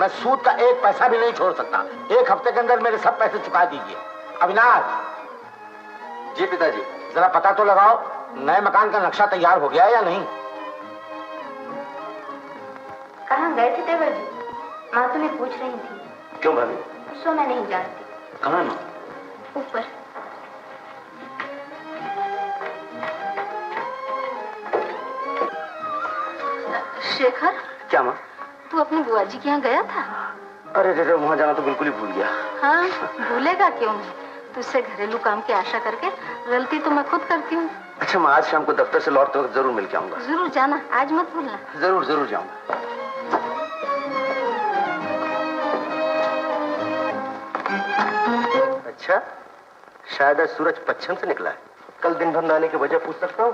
मैं सूद का एक पैसा भी नहीं छोड़ सकता। एक हफ्ते के अंदर मेरे सब पैसे चुका दीजिए। अविनाश। जी पिताजी। जरा पता तो लगाओ नए मकान का नक्शा तैयार हो गया या नहीं। कहाँ गए थे देवर जी? माँ तुम्हें पूछ रही थी। क्यों भाभी? सो मैं नहीं जानती। कहाँ माँ? ऊपर। शेखर। क्या माँ? तू अपनी बुआ जी के यहाँ गया था? अरे रे वहाँ जाना तो बिल्कुल ही भूल गया। हाँ भूलेगा क्यों नहीं, तुझसे घरेलू काम की आशा करके गलती तो मैं खुद करती हूँ। अच्छा मैं आज शाम को दफ्तर से लौटते वक्त जरूर मिल के आऊंगा। जरूर जाना, आज मत भूलना। जरूर जरूर जाऊंगा। अच्छा शायद आज सूरज पश्चिम से निकला है। कल दिन भर नहाने की वजह पूछ सकता हूँ?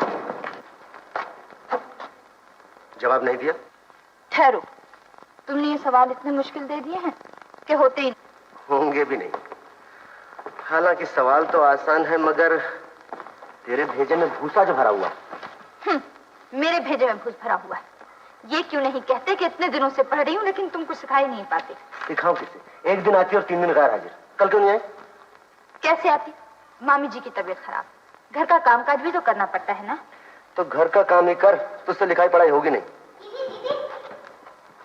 जवाब नहीं दिया? ठहरो, तुमने ये सवाल इतने मुश्किल दे दिए हैं कि होते ही होंगे भी नहीं। हालांकि सवाल तो आसान है मगर तेरे भेजे में भूसा जो भरा हुआ। मेरे भेजे में भूस भरा हुआ है। ये क्यों नहीं कहते कि इतने दिनों से पढ़ रही हूँ लेकिन तुम कुछ सिखा ही नहीं पाते। सिखाऊं किसे? एक दिन आती और 3 दिन गैर हाजिर। कल क्यों नहीं आई? कैसे आती? मामी जी की तबीयत खराब, घर का कामकाज भी तो करना पड़ता है ना। तो घर का काम ही कर, तुझसे लिखाई पढ़ाई होगी नहीं।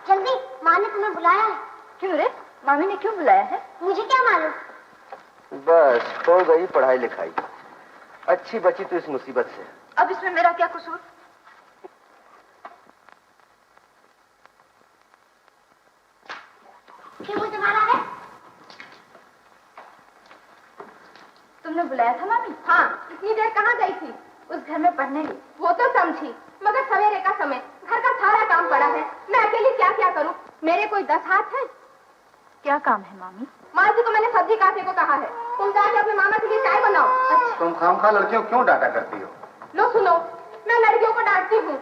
जल्दी, माँ ने तुम्हें बुलाया है। क्यों रे? मामी ने क्यों बुलाया है? मुझे क्या मालूम। बस हो गई पढ़ाई लिखाई, अच्छी बची तू इस मुसीबत से। अब इसमें मेरा क्या कसूर? क्यों मुझे मारा है? तुमने बुलाया था मामी? हाँ। इतनी देर कहाँ गई थी? उस घर में पढ़ने गई। वो तो समझी, मगर सवेरे का समय, घर का सारा काम पड़ा है, मैं अकेली क्या क्या करूं? मेरे कोई 10 हाथ है। क्या काम है मामी? माँ जी को मैंने सब्जी काटने को कहा है, तुम जाके अपने मामा के लिए चाय बनाओ। अच्छा। तुम खामखा लड़कियों क्यों डांटा करती हो? लो सुनो, मैं लड़कियों को डांटती हूँ?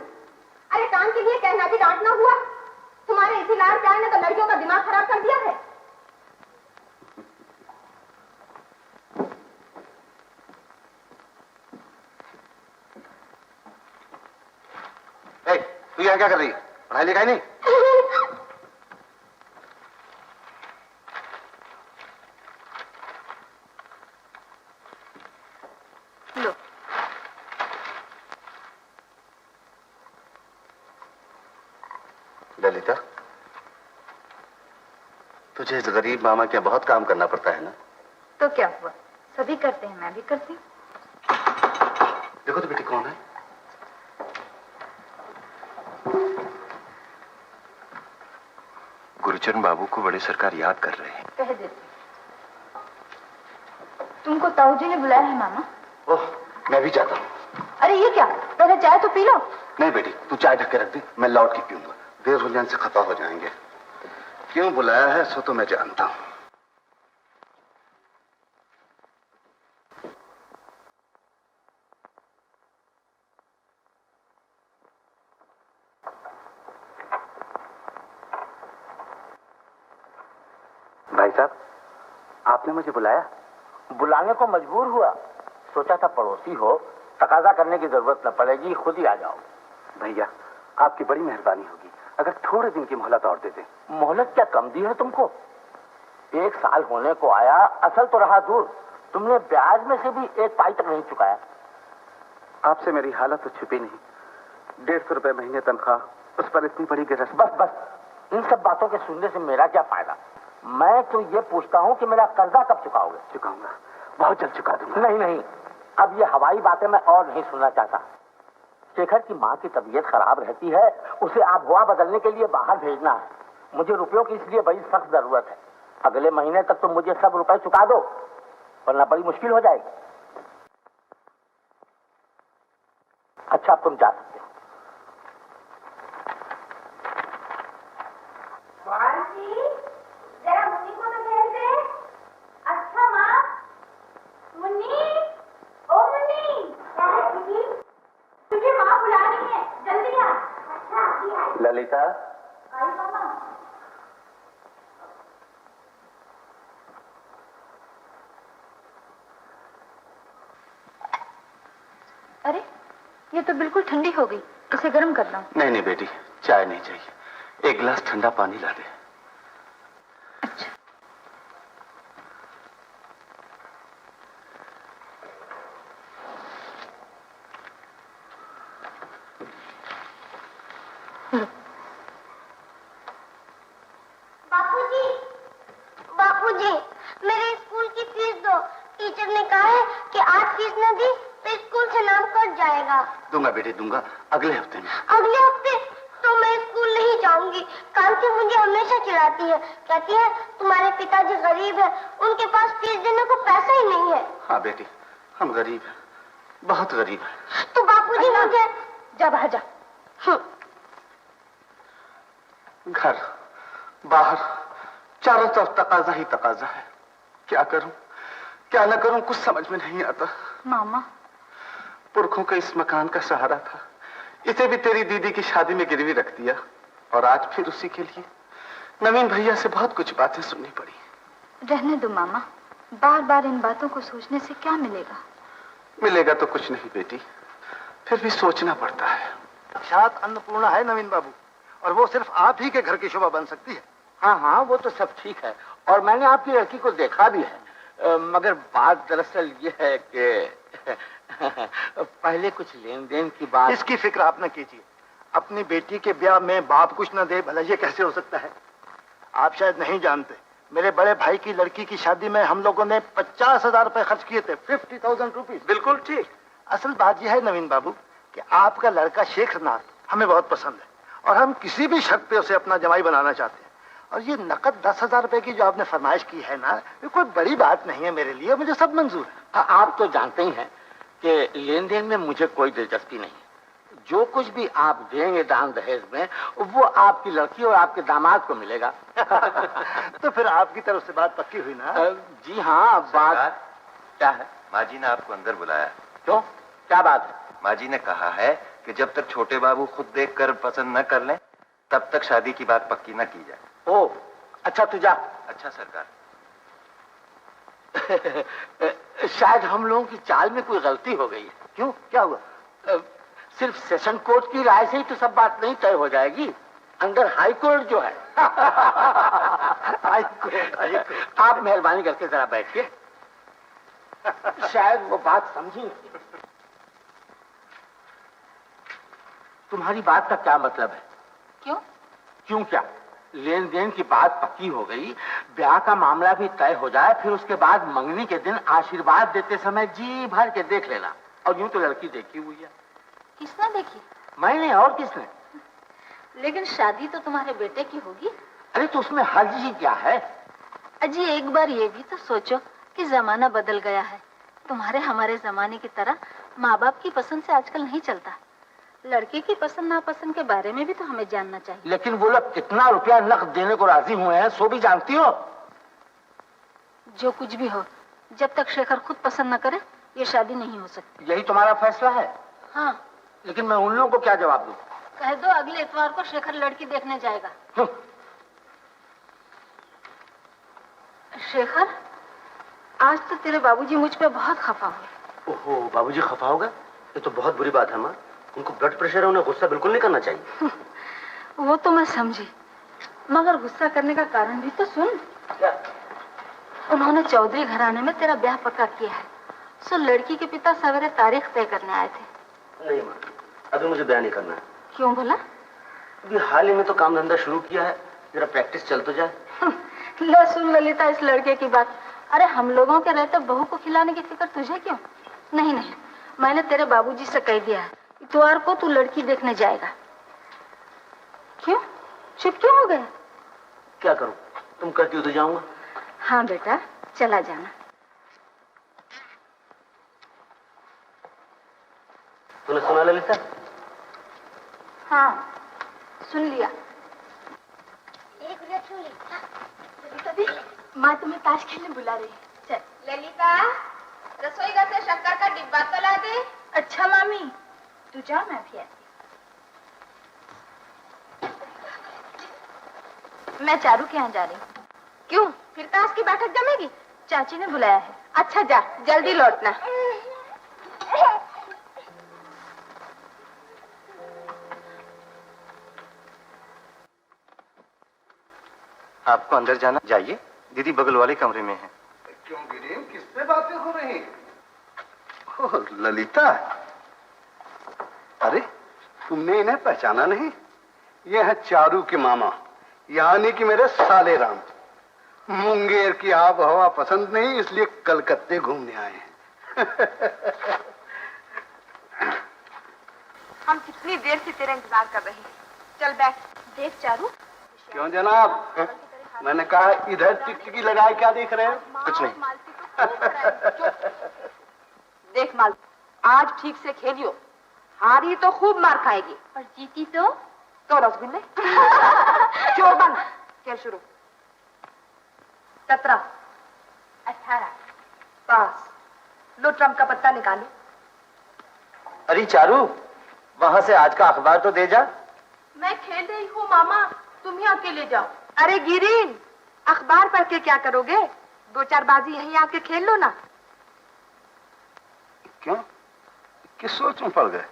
अरे काम के लिए कहना भी डांटना हुआ? तुम्हारे इसी लाड़ प्यार ने तो लड़कियों का दिमाग खराब कर दिया है। तू यहाँ क्या कर रही है? पढ़ाई लिखाई नहीं? लो। ललिता, तुझे इस गरीब मामा के बहुत काम करना पड़ता है ना? तो क्या हुआ, सभी करते हैं, मैं भी करती हूँ। देखो तो बेटी कौन है? गुरुचरण बाबू को बड़े सरकार याद कर रहे हैं। कह देती। तुमको ताऊ जी ने बुलाया है मामा। ओह, मैं भी चाहता हूँ। अरे ये क्या, पहले चाय तो पी लो। नहीं बेटी, तू चाय ढक के रख दे, मैं लौट के पीऊंगा। देर हो जाने से खफा हो जाएंगे। क्यों बुलाया है सो तो मैं जानता हूँ। भाई साहब, आपने मुझे बुलाया? बुलाने को मजबूर हुआ। सोचा था पड़ोसी हो, तकाजा करने की जरूरत न पड़ेगी, खुद ही आ जाओ। भैया, आपकी बड़ी मेहरबानी होगी अगर थोड़े दिन की मोहलत और दे दें। मोहलत क्या कम दी है तुमको? 1 साल होने को आया, असल तो रहा दूर, तुमने ब्याज में से भी 1 पाई तक नहीं चुकाया। आपसे मेरी हालत तो छुपी नहीं। 150 रुपए महीने तनख्वाह, उस पर इतनी बड़ी गिरफ्त। बस बस, इन सब बातों के सुनने से मेरा क्या फायदा? मैं तो ये पूछता हूँ कि मेरा कर्जा कब चुकाओगे? चुकाऊंगा, बहुत जल्द चुका दूंगा। नहीं नहीं, अब ये हवाई बातें मैं और नहीं सुनना चाहता। शेखर की माँ की तबीयत खराब रहती है, उसे आप हवा बदलने के लिए बाहर भेजना है। मुझे रुपयों की इसलिए बड़ी सख्त जरूरत है। अगले महीने तक तुम मुझे सब रुपए चुका दो, वरना बड़ी मुश्किल हो जाएगी। अच्छा, अब तुम जा सकते हो। जरा मुन्नी को तो कह दे। अच्छा माँ, मुन्नी, ओ मुन्नी, क्या है दीदी? तुझे माँ बुला रही है, जल्दी आ। अच्छा अभी आई। ललिता, आई मामा। अरे, ये तो बिल्कुल ठंडी हो गई, इसे गर्म कर लो। नहीं नहीं बेटी, चाय नहीं चाहिए, 1 गिलास ठंडा पानी ला दे। अच्छा। बापूजी, बापूजी, मेरे स्कूल की फीस दो। टीचर ने कहा है कि आज फीस न दी तो स्कूल से नाम कट जाएगा। दूंगा बेटी, दूंगा, अगले हफ्ते में। अगले हफ्ते? तो मैं स्कूल नहीं जाऊंगी। कांति मुझे हमेशा चिढ़ाती है, कहती है तुम्हारे पिताजी गरीब है, उनके पास फीस देने को पैसा ही नहीं है। हाँ बेटी, हम गरीब हैं, बहुत गरीब हैं। तो बापूजी मुझे जा बाहर जा। घर, बाहर, चारों तरफ तकाजा ही तकाजा है। क्या करूं, क्या न करूं, कुछ समझ में नहीं आता। मामा, पुरखों का इस मकान का सहारा था, इसे भी तेरी दीदी की शादी में गिरवी रख दिया, और आज फिर उसी के लिए नवीन भैया से बहुत कुछ बातें सुननी पड़ी। रहने दो मामा, बार बार इन बातों को सोचने से क्या मिलेगा? मिलेगा तो कुछ नहीं बेटी, फिर भी सोचना पड़ता है। साक्षात अन्नपूर्णा है नवीन बाबू, और वो सिर्फ आप ही के घर की शोभा बन सकती है। हाँ हाँ, वो तो सब ठीक है, और मैंने आपकी लड़की को देखा भी है। मगर बात दरअसल ये है कि पहले कुछ लेन देन की बात। इसकी फिक्र आप न कीजिए। अपनी बेटी के ब्याह में बाप कुछ न दे, भला ये कैसे हो सकता है? आप शायद नहीं जानते, मेरे बड़े भाई की लड़की की शादी में हम लोगों ने 50,000 रुपए खर्च किए थे। 50,000 रुपीज। बिल्कुल ठीक। असल बात यह है नवीन बाबू कि आपका लड़का शेखरनाथ हमें बहुत पसंद है, और हम किसी भी शर्त पे उसे अपना जमाई बनाना चाहते हैं। और ये नकद 10,000 रुपए की जो आपने फरमाइश की है ना, ये कोई बड़ी बात नहीं है मेरे लिए, मुझे सब मंजूर है। आप तो जानते ही हैं कि लेन देन में मुझे कोई दिलचस्पी नहीं है। जो कुछ भी आप देंगे दान दहेज में, वो आपकी लड़की और आपके दामाद को मिलेगा। तो फिर आपकी तरफ से बात पक्की हुई ना? जी हाँ। बात क्या है? माँ जी ने आपको अंदर बुलाया। क्यों, क्या बात है? माँ जी ने कहा है कि जब तक छोटे बाबू खुद देखकर पसंद न कर लें, तब तक शादी की बात पक्की न की जाए। ओ, अच्छा तू जा। अच्छा सरकार। शायद हम लोगों की चाल में कोई गलती हो गई है। क्यों, क्या हुआ? सिर्फ सेशन कोर्ट की राय से ही तो सब बात नहीं तय हो जाएगी, अंदर हाई कोर्ट जो है। High court. आप मेहरबानी करके जरा बैठिए, शायद वो बात समझी नहीं। तुम्हारी बात का क्या मतलब है? क्यों? क्यों क्या? लेन देन की बात पक्की हो गई, ब्याह का मामला भी तय हो जाए, फिर उसके बाद मंगनी के दिन आशीर्वाद देते समय जी भर के देख लेना। और यूं तो लड़की देखी हुई है। किसने देखी? मैंने, और किसने? लेकिन शादी तो तुम्हारे बेटे की होगी। अरे तो उसमें हर्ज ही क्या है? अजी एक बार ये भी तो सोचो कि जमाना बदल गया है। तुम्हारे हमारे जमाने की तरह माँ बाप की पसंद से आजकल नहीं चलता। लड़के की पसंद नापसंद के बारे में भी तो हमें जानना चाहिए। लेकिन वो लोग कितना रुपया नकद देने को राजी हुए हैं सो भी जानती हो? जो कुछ भी हो, जब तक शेखर खुद पसंद न करे ये शादी नहीं हो सकती। यही तुम्हारा फैसला है? हाँ। लेकिन मैं उन लोगों को क्या जवाब दूं? कह दो अगले इतवार को शेखर लड़की देखने जाएगा। शेखर, आज तो तेरे बाबूजी मुझ पे बहुत खफा हुए। ओहो, बाबूजी खफा हो गए? ये तो बहुत बुरी बात है माँ। उनको ब्लड प्रेशर है, उन्हें गुस्सा बिल्कुल नहीं करना चाहिए। वो तो मैं समझी, मगर गुस्सा करने का कारण भी तो सुन। क्या? उन्होंने चौधरी घराने में तेरा ब्याह पक्का किया है, सो लड़की के पिता सवेरे तारीख तय करने आए थे। नहीं माँ, अभी मुझे ब्याह नहीं करना है। क्यों भला? अभी हाल ही में तो काम धंधा शुरू किया है, जरा प्रैक्टिस चल तो जाए। ले सुन ललिता इस लड़के की बात। अरे हम लोगों के रहते बहू को खिलाने की फिक्र तुझे क्यों? नहीं नहीं, मैंने तेरे बाबूजी से कह दिया है, इतवार को तू लड़की देखने जाएगा। क्यों चुप क्यों हो गए? क्या करूं, तुम कहती हो तो जाऊंगा। हाँ बेटा, चला जाना। तूने सुना ललिता? हाँ सुन लिया। एक मिनट सुन ली। माँ तुम्हें ताश खेलने बुला रही है। चल। ललिता, रसोई घर से शक्कर का डिब्बा तो ला दे। अच्छा मामी, तू जा, मैं भी आती। मैं चारू के यहाँ जा रही हूँ। क्यों? फिर ताश की बैठक जमेगी? चाची ने बुलाया है। अच्छा जा, जल्दी लौटना। आपको अंदर जाना, जाइए, दीदी बगल वाले कमरे में है। क्यों गिरीन, किससे बातें हो रही हैं? ओह ललिता, अरे तुमने इन्हें पहचाना नहीं? ये है चारू के मामा, यानी कि मेरे साले राम। मुंगेर की आब हवा पसंद नहीं, इसलिए कलकत्ते घूमने आए हैं। हम कितनी देर से तेरा इंतजार कर रहे हैं। चल बैठ। देख चारू। क्यों जनाब, मैंने कहा इधर टिकटिकी लगाए क्या देख रहे हैं? कुछ नहीं। देख माल, आज ठीक से खेलियो, हारी तो खूब मार खाएगी और जीती तो रसगुल्ले। चोर बंद, खेल शुरू। 17, 18 पास। लो ट्रम्प का पत्ता निकालो। अरे चारू, वहां से आज का अखबार तो दे जा। मैं खेल रही हूँ मामा, तुम ही अकेले जाओ। अरे गिरीन, अखबार पढ़ के क्या करोगे? 2-4 बाजी यहीं आके खेल लो ना। क्यों, किस सोच में पड़ गए?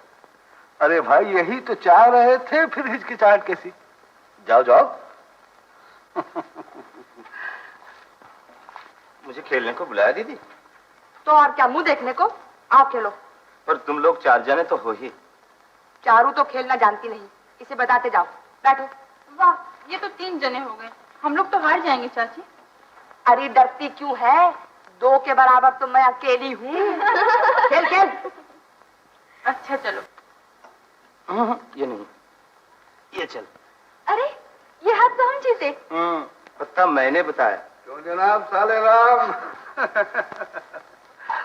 अरे भाई यही तो चाह रहे थे, फिर हिचकिचाहट कैसी? जाओ जाओ। मुझे खेलने को बुलाया दीदी? तो और क्या, मुंह देखने को? आओ खेलो। पर तुम लोग 4 जने तो हो ही। चारू तो खेलना जानती नहीं, इसे बताते जाओ। बैठो। वाह, ये तो 3 जने हो गए। हम लोग तो हार जाएंगे चाची। अरे डरती क्यों है? 2 के बराबर तो मैं अकेली हूँ। खेल खेल। अच्छा चलो। ये नहीं, ये चल। अरे ये हाथ तो हम जीते। पत्ता मैंने बताया। क्यों जनाब साले राम,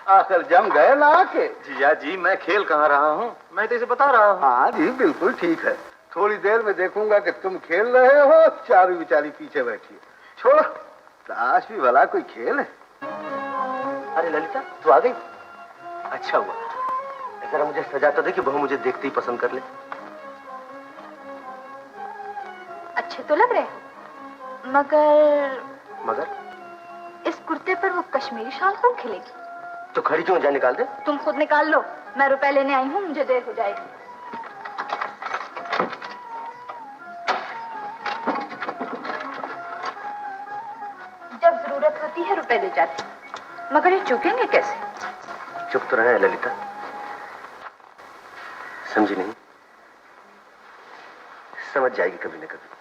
आखिर जम गए ना आके। जीजा जी, मैं खेल कहाँ रहा हूँ, मैं तो इसे बता रहा हूँ। हाँ जी बिल्कुल ठीक है। थोड़ी देर में देखूंगा कि तुम खेल रहे हो, चारू बेचारी पीछे बैठी है। छोड़ो, ताश भी भला कोई खेल है? अरे ललिता, तू आ गई? अच्छा हुआ, जरा मुझे सजा तो दे कि बहू मुझे देखते ही पसंद कर ले। अच्छे तो लग रहे हो, मगर इस कुर्ते पर वो कश्मीरी शॉल कौन खिलेगी? तो खड़ी क्यों, जा निकाल दे। तुम खुद निकाल लो, मैं रुपए लेने आई हूँ, मुझे देर हो जाएगी। जाती, मगर ये चूकेंगे कैसे? चुप तो रहे ललिता, समझी नहीं? समझ जाएगी कभी न कभी।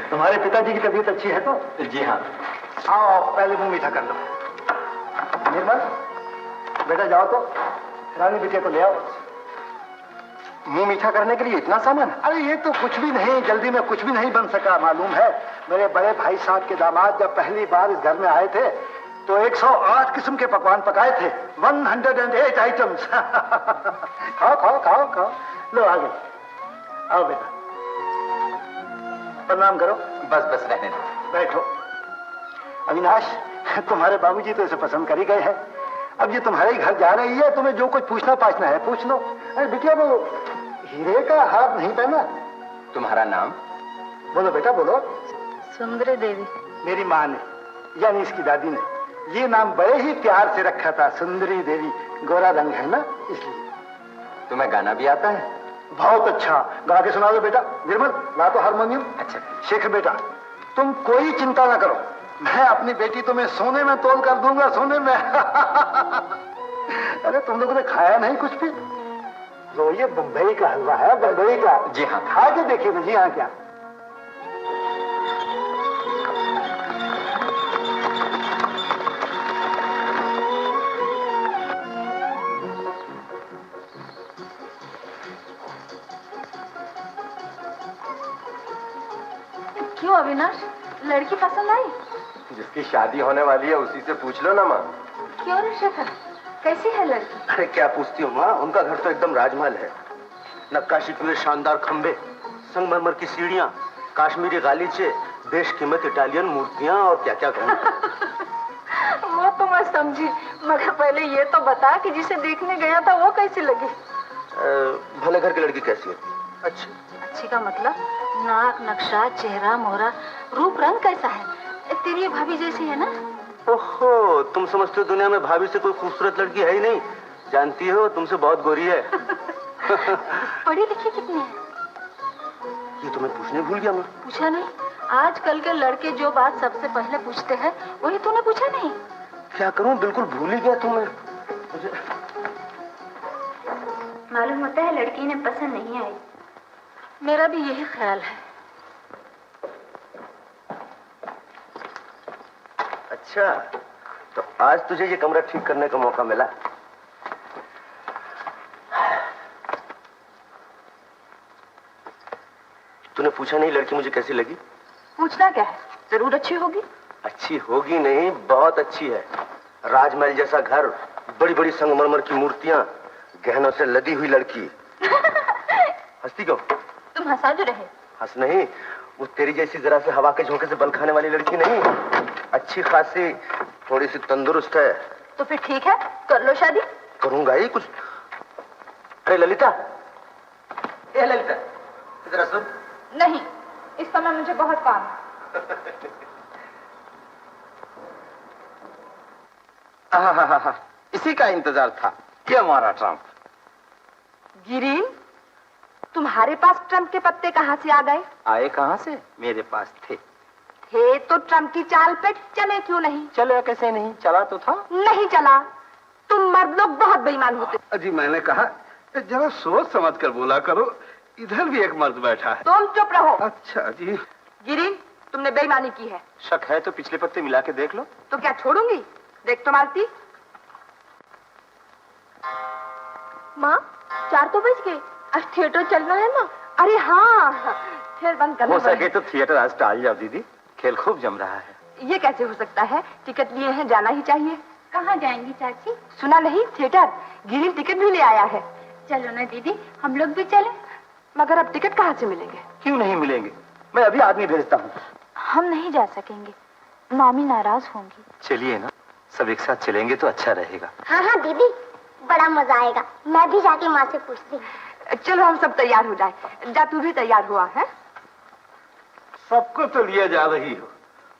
तुम्हारे पिताजी की तबीयत अच्छी है तो? जी हाँ। आओ पहले मुंह मीठा कर लो। निर्मल बेटा जाओ तो रानी बिटिया को ले आओ। मुंह मीठा करने के लिए इतना सामान? अरे ये तो कुछ भी नहीं, जल्दी में कुछ भी नहीं बन सका। मालूम है मेरे बड़े भाई साहब के दामाद जब पहली बार इस घर में आए थे तो 108 किस्म के पकवान पकाए थे, 108 आइटम्स। खाओ खाओ खाओ खाओ। लो आगे आओ बेटा, प्रणाम करो। बस बस रहने दो। बैठो। अविनाश तुम्हारे बाबूजी तो इसे पसंद कर ही गए हैं, अब ये तुम्हारे ही घर जा रही है, तुम्हें जो कुछ पूछना पाछना है पूछ लो। अरे बिटिया वो हीरे का हार नहीं पहना? तुम्हारा नाम? बोलो बेटा बोलो। सुंदरी देवी। मेरी माँ ने यानी इसकी दादी ने ये नाम बड़े ही प्यार से रखा था, सुंदरी देवी। गोरा रंग है ना इसलिए। तुम्हें गाना भी आता है? बहुत अच्छा, गा के सुना दो बेटा। निर्मल ला तो हारमोनियम। अच्छा। शेखर बेटा तुम कोई चिंता ना करो, मैं अपनी बेटी तुम्हें सोने में तोल कर दूंगा, सोने में। अरे तुम लोगों ने खाया नहीं कुछ भी? तो ये बम्बई का हलवा है, बम्बई का। जी हाँ। खा के देखिए ना। जी हाँ क्या? क्यों अविनाश, लड़की पसंद आई? जिसकी शादी होने वाली है उसी से पूछ लो ना माँ। क्यों रे शेखर, कैसी है लड़की? अरे क्या पूछती हो माँ, उनका घर तो एकदम राजमहल है। नक्काशी किए शानदार खंबे, संगमरमर की सीढ़ियाँ, काश्मीरी गालीचे, बेशकीमत इटालियन मूर्तियाँ और क्या क्या कहूँ। वो तो मैं समझी, मगर पहले ये तो बता कि जिसे देखने गया था वो कैसी लगी? भले घर की लड़की कैसी है? अच्छी। अच्छी का मतलब? नाक नक्शा, चेहरा मोहरा, रूप रंग कैसा है? तेरी भाभी जैसी है ना? ओहो, तुम समझते हो दुनिया में भाभी से कोई खूबसूरत लड़की है ही नहीं। जानती हो तुमसे बहुत गोरी है। पढ़ी लिखी कितनी है? ये तुम्हें पूछने भूल गया मैं। पूछा नहीं? आजकल के लड़के जो बात सबसे पहले पूछते हैं वही तूने पूछा नहीं? क्या करूं, बिल्कुल भूल ही गया तुम्हें। मुझे मालूम होता है लड़की ने पसंद नहीं आई। मेरा भी यही ख्याल है। अच्छा, तो आज तुझे ये कमरा ठीक करने का मौका मिला। तूने पूछा नहीं लड़की मुझे कैसी लगी? पूछना क्या है, जरूर अच्छी होगी। अच्छी होगी नहीं, बहुत अच्छी है। राजमहल जैसा घर, बड़ी बड़ी संगमरमर की मूर्तियां, गहनों से लदी हुई लड़की। हंसती क्यों? तुम हंसा जो रहे। हंस नहीं, वो तेरी जैसी जरा से हवा के झोंके से बल खाने वाली लड़की नहीं, अच्छी खासी, थोड़ी सी तंदुरुस्त है। तो फिर ठीक है, कर लो शादी। करूंगा ही कुछ। अरे ललिता, ए ललिता, जरा सुन। नहीं, इस समय मुझे बहुत काम है। इसी का इंतजार था। ये हमारा ट्रम्प। गिरीन, तुम्हारे पास ट्रम्प के पत्ते कहाँ से आ गए? आए कहाँ से? मेरे पास थे। थे तो ट्रम्प की चाल पे चले क्यों नहीं? चले कैसे नहीं? चला तो था। नहीं चला। तुम मर्द लोग बहुत बेईमान होते। अजी मैंने कहा जरा सोच समझ कर बोला करो, इधर भी एक मर्द बैठा है। तुम चुप रहो। अच्छा जी। गिरीन, तुमने बेईमानी की है। शक है तो पिछले पत्ते मिला के देख लो। तो क्या छोड़ूंगी? देख तो मालती। माँ, 4 तो बज गए, आज थिएटर चलना है ना। अरे हाँ, फिर बंद करना हो सके तो थिएटर आज टाल जाओ दीदी, खेल खूब जम रहा है। ये कैसे हो सकता है? टिकट लिए हैं, जाना ही चाहिए। कहाँ जाएंगी चाची? सुना नहीं, थिएटर। गिरीन टिकट भी ले आया है। चलो ना दीदी, हम लोग भी चलें। मगर अब टिकट कहाँ से मिलेंगे? क्यों नहीं मिलेंगे? मैं अभी आदमी भेजता हूँ। हम नहीं जा सकेंगे, मामी नाराज होंगी। चलिए ना, सब एक साथ चलेंगे तो अच्छा रहेगा। हाँ हाँ दीदी, बड़ा मजा आएगा। मैं भी जाके माँ से पूछती हूँ। चलो हम सब तैयार हो जाए। जा तू भी तैयार हुआ है? सबको तो लिए जा रही हो,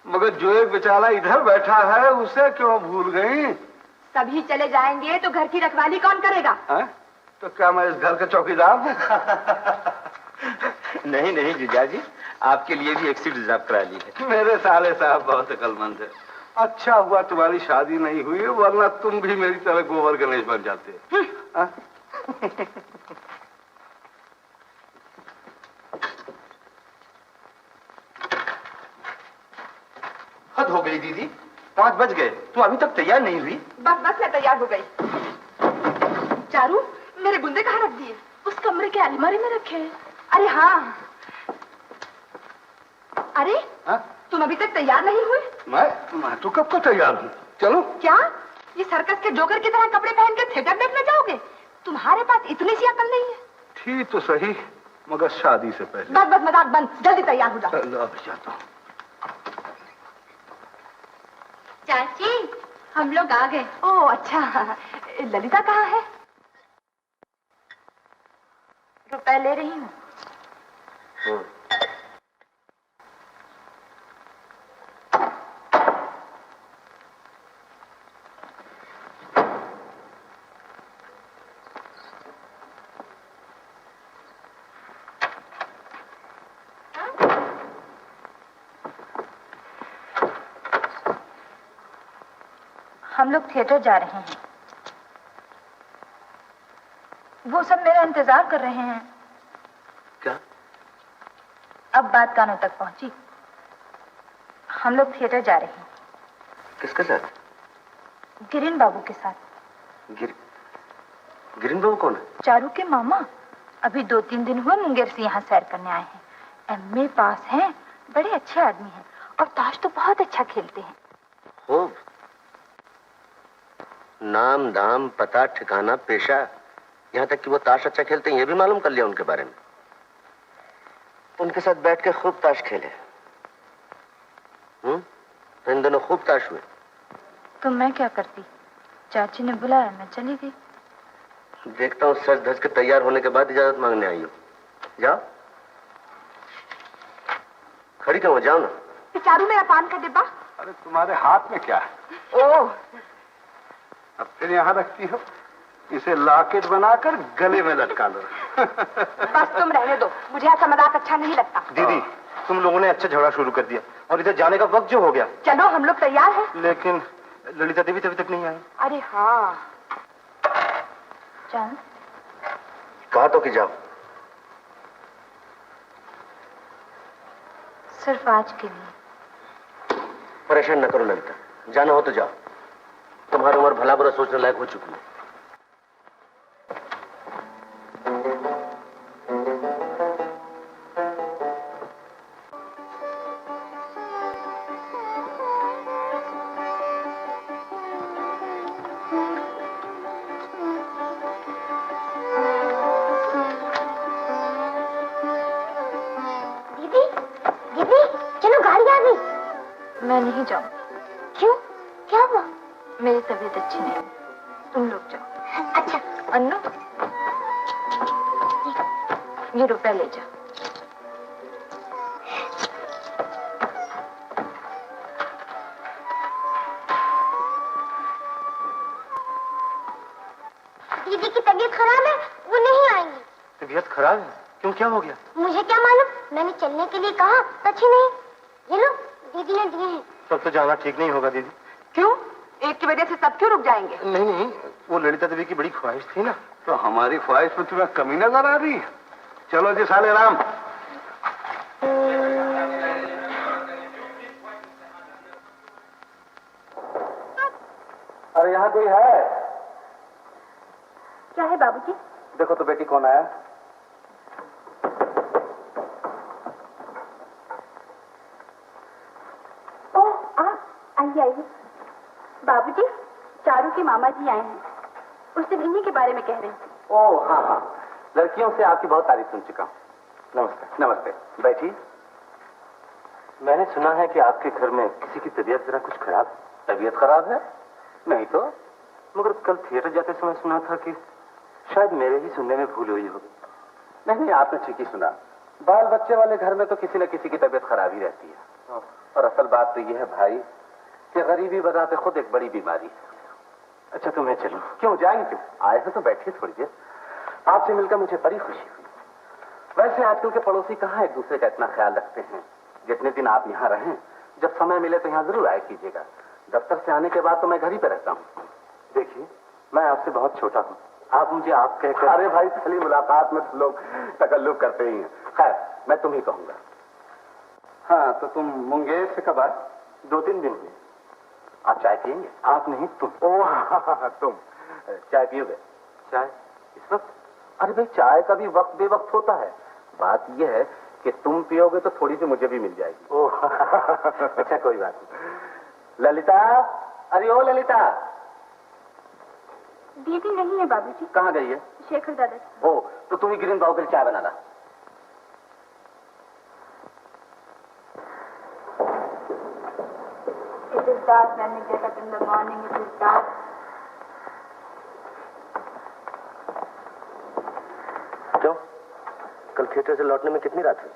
मगर जो एक बेचारा इधर बैठा है उसे क्यों भूल गई? सभी चले जाएंगे तो घर की रखवाली कौन करेगा? है? तो क्या मैं इस घर का चौकीदार हूँ? नहीं नहीं जीजाजी, आपके लिए भी एक सीट रिजर्व करा ली है। मेरे साले साहब बहुत अकलमंद है। अच्छा हुआ तुम्हारी शादी नहीं हुई, वरना तुम भी मेरी तरह गोबर गणेश बन जाते। हद हो गई दीदी, 5 बज गए, तू अभी तक तैयार नहीं हुई? बस बस मैं तैयार हो गई। चारू, मेरे बुंदे कहाँ रख दिए? उस कमरे के अलमारी में रखे हैं। अरे हाँ। अरे हा? तुम अभी तक तैयार नहीं हुए? मैं तो कब का तैयार हूँ। चलो। क्या ये सर्कस के जोकर की तरह कपड़े पहन के थिएटर देखने जाओगे? तुम्हारे पास इतनी सी अकल नहीं है? थी तो सही, मगर शादी से पहले। बस बस मजाक बंद, जल्दी तैयार हो जाओ। लो, अब जाता हूँ। चाची, हम लोग आ गए। ओह अच्छा, ललिता कहाँ है? रुपए ले रही हूँ। हम लोग थिएटर जा रहे हैं। वो सब मेरा इंतजार कर रहे हैं। क्या? अब बात कानों तक पहुंची। हम लोग थिएटर जा रहे हैं। किसके साथ? गिरीन बाबू के साथ। गिरीन बाबू कौन है? चारू के मामा। अभी 2-3 दिन हुए मुंगेर से यहाँ सैर करने आए हैं। MA पास हैं, बड़े अच्छे आदमी हैं और ताश तो बहुत अच्छा खेलते हैं। खूब। नाम दाम पता ठिकाना पेशा, यहाँ तक कि वो ताश अच्छा खेलते हैं ये भी मालूम कर लिया उनके बारे में। उनके साथ बैठ के खूब ताश खेले। तो इन दोनों खूब ताश हुए। तो मैं क्या करती? चाची ने बुलाया, मैं चली गई। देखता हूँ सज धज के तैयार होने के बाद इजाजत मांगने आई हो। जाओ। खड़ी क्यों हो? जाओ ना। चारू, मेरा पान का डिब्बा। अरे तुम्हारे हाथ में क्या है? ओह, अब फिर यहाँ रखती हो? इसे लॉकेट बनाकर गले में लटका लो। बस तुम रहने दो, मुझे ऐसा मजाक अच्छा नहीं लगता। दीदी, तुम लोगों ने अच्छा झगड़ा शुरू कर दिया और इधर जाने का वक्त जो हो गया। चलो हम लोग तैयार हैं। लेकिन ललिता देवी अभी तक नहीं आई। अरे हाँ। चल। कहा तो कि जाओ। सिर्फ आज के लिए। परेशान न करो ललिता, जाना हो तो जाओ। तुम्हारी उम्र भला बुरा सोचने लायक हो चुकी है। मैं नहीं जाऊँ। क्यों? क्या हुआ? मेरी तबीयत अच्छी नहीं, तुम लोग जाओ। अच्छा। अन्नू, ये रुपए ले जा। दीदी की तबीयत खराब है, वो नहीं आएंगी। तबीयत खराब है? क्यों, क्या हो गया? मुझे क्या मालूम, मैंने चलने के लिए कहा, सच नहीं। ये लो, दीदी ने दिए हैं। तब तो जाना ठीक नहीं होगा दीदी। क्यों? एक की वजह से सब क्यों रुक जाएंगे? नहीं नहीं, वो ललिता देवी की बड़ी ख्वाहिश थी ना। तो हमारी ख्वाहिश में तुम्हें कमी नजर आ रही है? चलो जी साले राम। अरे यहाँ कोई है? क्या है बाबूजी? देखो तो बेटी कौन आया। आइए। बाबूजी, चारू के मामा जी आए हैं। उस दिन इन्हीं के बारे में कह रहे थे। ओह हाँ हाँ, लड़कियों से आपकी बहुत तारीफ सुन चुका हूँ। नमस्ते। नमस्ते, बैठिए। मैंने सुना है कि आपके घर में किसी की तबीयत जरा कुछ खराब। तबीयत खराब है? नहीं तो, मगर कल थिएटर जाते समय सुना था कि शायद मेरे ही सुनने में भूल हुई होगी। नहीं, आपने ठीक ही सुना। बाल बच्चे वाले घर में तो किसी न किसी की तबीयत खराब ही रहती है। और असल बात तो यह है भाई कि गरीबी बताते खुद एक बड़ी बीमारी है। अच्छा तो मैं चलूं? क्यों जाएंगे? क्यों आए हो तो बैठिए थोड़ी देर। आपसे मिलकर मुझे बड़ी खुशी हुई। वैसे आजकल के पड़ोसी कहाँ एक दूसरे का इतना ख्याल रखते हैं। जितने दिन आप यहाँ रहें, जब समय मिले तो यहाँ जरूर आया कीजिएगा। दफ्तर से आने के बाद तो मैं घर ही पे रहता हूँ। देखिए, मैं आपसे बहुत छोटा हूँ, आप मुझे आप कहकर। अरे भाई, पहली मुलाकात में तो लोग तकल्लुफ करते ही हैं। खैर, मैं तुम ही कहूंगा। हाँ, तो तुम मुंगेर से कब आए? 2-3 दिन हुए। आप चाय पियेंगे? आप नहीं, तुम। ओह तुम चाय पियोगे? चाय इस वक्त? अरे भाई, चाय का भी वक्त बेवक्त होता है। बात यह है कि तुम पियोगे तो थोड़ी सी मुझे भी मिल जाएगी। ओह अच्छा, कोई बात नहीं। ललिता, अरे ओ ललिता। दीदी नहीं है बाबूजी। कहाँ गई है? शेखर दादा। ओ, तो तुम ही गिरीन बाबू के लिए चाय बनाना। It is dark when we get up in the morning. It is dark. क्यों? कल थिएटर से लौटने में कितनी रात हुई?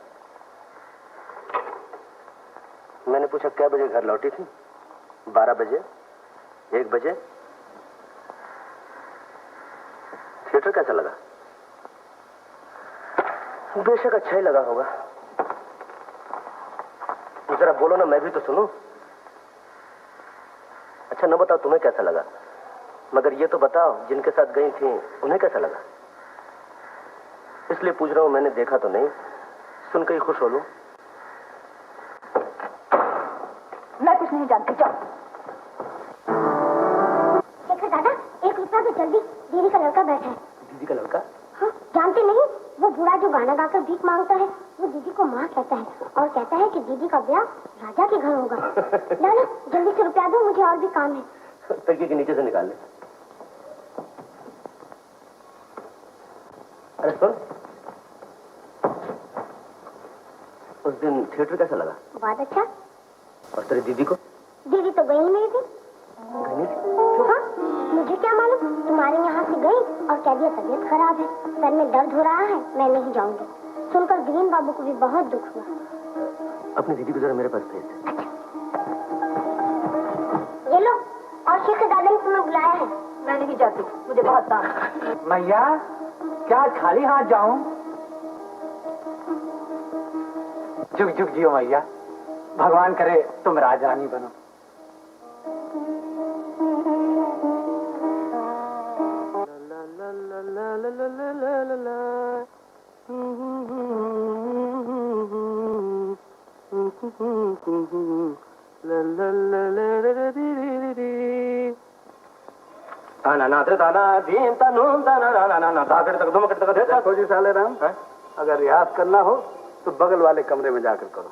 मैंने पूछा क्या बजे घर लौटी थी? 12 बजे? 1 बजे? थिएटर कैसा लगा? बेशक अच्छा ही लगा होगा। जरा बोलो ना, मैं भी तो सुनूं। अच्छा न बताओ तुम्हें कैसा लगा, मगर ये तो बताओ जिनके साथ गई थी उन्हें कैसा लगा। इसलिए पूछ रहा हूं, मैंने देखा तो नहीं, सुन के ही खुश हो लूं। मैं कुछ नहीं जानती, जाओ। शेखर दादा, 1 रुपया तो जल्दी, दीदी का लड़का बैठा है। दीदी का लड़का? हाँ, जानते नहीं, वो बूढ़ा जो गाना गाकर भीख मांगता है, वो दीदी को माँ कहता है और कहता है कि दीदी का ब्याह राजा के घर होगा। लाला, जल्दी से रुपया दो, मुझे और भी काम है। तकिए के नीचे से निकाल ले। अरे सुन, उस दिन थिएटर कैसा लगा? बहुत अच्छा। और तेरी दीदी को? दीदी तो गई नहीं थी। हाँ, मुझे क्या मालूम, तुम्हारे यहाँ से गई और कह दिया तबीयत खराब है, सर में दर्द हो रहा है, मैं नहीं जाऊंगी। सुनकर गिरीन बाबू को भी बहुत दुख हुआ। अपनी दीदी को जरा मेरे पास भेज दे। अच्छा। ये लो, और शेखर दादा ने तुम्हें बुलाया है। मैं नहीं जाती, मुझे बहुत काम है। मैया, क्या खाली हाथ जाऊं? जुग जुग जियो मैया, भगवान करे तुम राजरानी बनो। देखो जी साले राम, अगर रियाज करना हो तो बगल वाले कमरे में जाकर करो।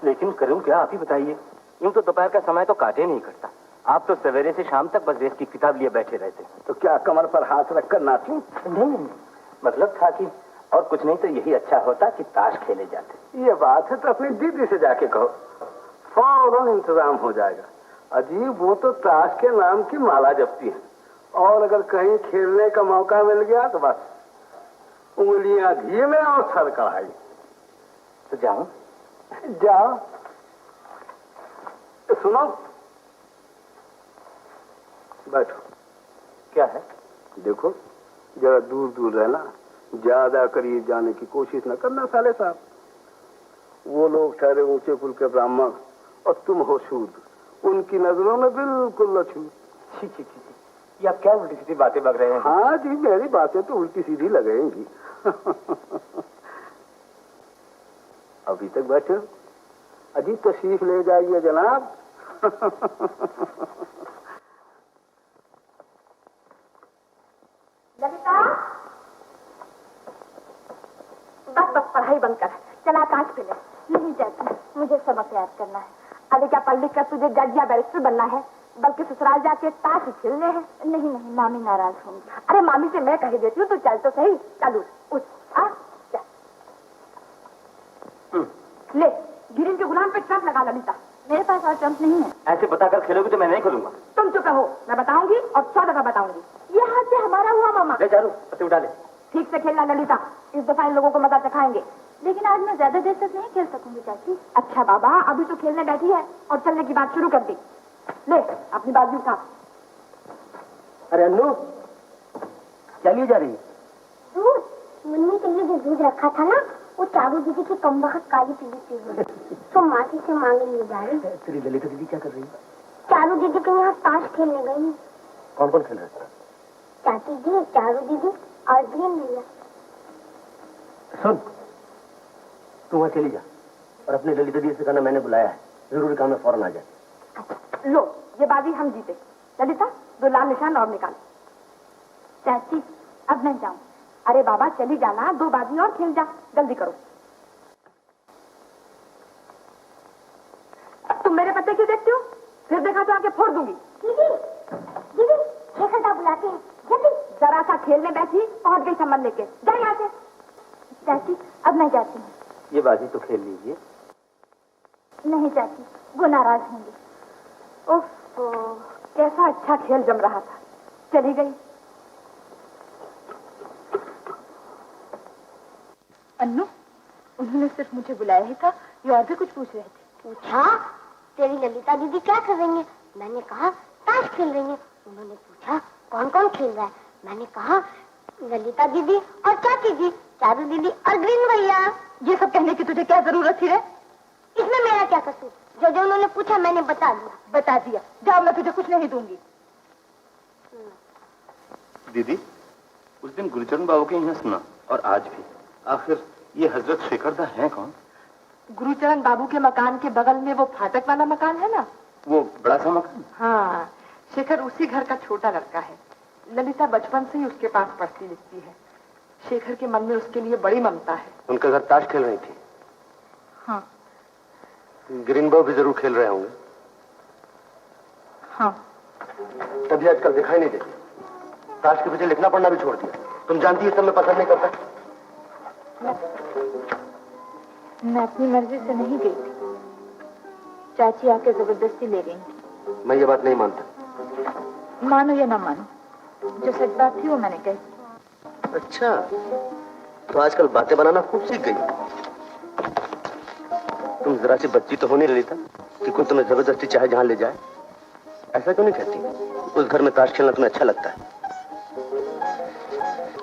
लेकिन करूं क्या, आप ही बताइए। यूं तो दोपहर का समय तो काटे नहीं करता। आप तो सवेरे से शाम तक बस रेस की किताब लिए बैठे रहते। तो क्या कमर पर हाथ रखकर नाचूं? नहीं, मतलब था कि और कुछ नहीं तो यही अच्छा होता कि ताश खेले जाते। ये बात है तो अपनी दीदी से जाके कहो, फौरन इंतजाम हो जाएगा। अजीब, वो तो ताश के नाम की माला जपती है, और अगर कहीं खेलने का मौका मिल गया तो बस उंगलियां घी में और सर कढ़ाई। तो जाऊं? जाओ। तो सुनो, बैठो। क्या है? देखो, जरा दूर दूर रहना, ज्यादा करीब जाने की कोशिश न करना साले साहब। वो लोग ठहरे ऊंचे कुल के ब्राह्मण और तुम हो शूद्र, उनकी नजरों में बिल्कुल अछूत। छी छी छी, ये आप क्या उल्टी सीधी बातें बक रहे हैं? हाँ जी, मेरी बातें तो उल्टी सीधी लगेंगी। अभी तक बैठे हो, अजीब तशरीफ ले जाइए जनाब। ललिता, बस बस पढ़ाई बंद कर, चला कांच पे ले। नहीं जाती, मुझे सबक याद करना है। अरे क्या पढ़ लिख कर तुझे जज या बैरिस्टर बनना है, बल्कि ससुराल जाके ताश ही खेलने हैं। नहीं नहीं, मामी नाराज होंगी। अरे मामी से मैं कह देती हूँ, तू चल तो सही। चल उठ, ले गिरिन के गुलाम पे ट्रप लगा ललिता। मेरे पास और ट्रम्प नहीं है। ऐसे बताकर खेलोगे तो मैं नहीं खेलूंगा। तुम चुप रहो, मैं बताऊंगी और 100 दफा बताऊंगी। ये हाथ से हमारा हुआ मामा। ले चारू पत्ते उठा ले। ठीक से खेलना ललिता, इस दफा इन लोगों को मजा चखाएंगे। लेकिन आज मैं ज्यादा देर तक नहीं खेल सकूंगी चाची। अच्छा बाबा, अभी तो खेलने बैठी है और चलने की बात शुरू कर दी। ले अपनी बाजू उठा। अरे अन्नू चलिए जा रही है। दूध, मुन्नी के लिए जो दूध रखा था ना, वो चारू दीदी की कम वक्त काली पीली पी हुई, तो मासी से मांगे ले जा रही। तेरी ललिता दीदी क्या कर रही है? चारू दीदी के यहाँ ताश खेलने गई। कौन कौन खेल रहा है? चाची जी, चारू दीदी और ग्रीन भैया। सुन, तू वहाँ चली जा और अपनी ललिता दीदी से कहना मैंने बुलाया है, जरूरी काम है, फौरन आ जाए। लो ये बाजी हम जीते। ललिता 2 लाल निशान और निकाल। चाची अब मैं जाऊं। अरे बाबा चली जाना, 2 बाजी और खेल जा, जल्दी करो। तुम मेरे पत्ते क्यों देखती हो? फिर देखा तो आके फोड़ दूंगी। दीदी, दीदी, शेखर बुलाते हैं, जल्दी। जरा सा खेलने बैठी, पहुंच गई सामान लेके। जा यहाँ से। चाची अब मैं जाती हूँ। ये बाजी तो खेल लीजिए। नहीं चाची, वो नाराज होंगे। ओफो, कैसा अच्छा खेल जम रहा था, चली गई। अन्नू, उन्होंने सिर्फ मुझे बुलाया ही था, ये और भी कुछ पूछ रहे थे। पूछा तेरी ललिता दीदी क्या कर रही है? मैंने कहा ताश खेल रही है। उन्होंने पूछा कौन कौन खेल रहा है? मैंने कहा ललिता दीदी और चाची जी, चारू दीदी और ग्रीन भैया। ये सब कहने की तुझे क्या जरूरत थी रे? इसमें मेरा क्या कसूर? जो जो उन्होंने पूछा मैंने बता दिया। बता दिया, जाओ, मैं तुझे कुछ नहीं दूंगी। दीदी, उस दिन गुरुचरण बाबू के यहाँ सुना और आज भी, आखिर ये हजरत शेखरदा है कौन? गुरुचरण बाबू के मकान के बगल में वो फाटक वाला मकान है ना, वो बड़ा सा मकान? हाँ, शेखर उसी घर का छोटा लड़का है। ललिता बचपन से ही उसके पास पढ़ती लिखती है। शेखर के मन में उसके लिए बड़ी ममता है। उनके घर ताश खेल रही थी? हाँ। ग्रीन बाबू भी जरूर खेल रहे होंगे। हाँ। तभी आजकल दिखाई नहीं देती। ताश के पीछे लिखना पढ़ना भी छोड़ दिया। तुम जानती है सब मैं पसंद नहीं करता। मैं अपनी मर्जी से नहीं गई थी, चाची आके जबरदस्ती ले गई थी। मैं ये बात नहीं मानता। मानो या ना मानो, जो सच बात थी वो मैंने कही। अच्छा, तो आजकल बातें बनाना खूब सीख गई। तुम जरा सी बच्ची तो हो नहीं ललिता कि कोई तुम्हें जबरदस्ती चाहे जहां ले जाए। ऐसा क्यों नहीं कहती? उस घर में ताश खेलना तुम्हें अच्छा लगता है,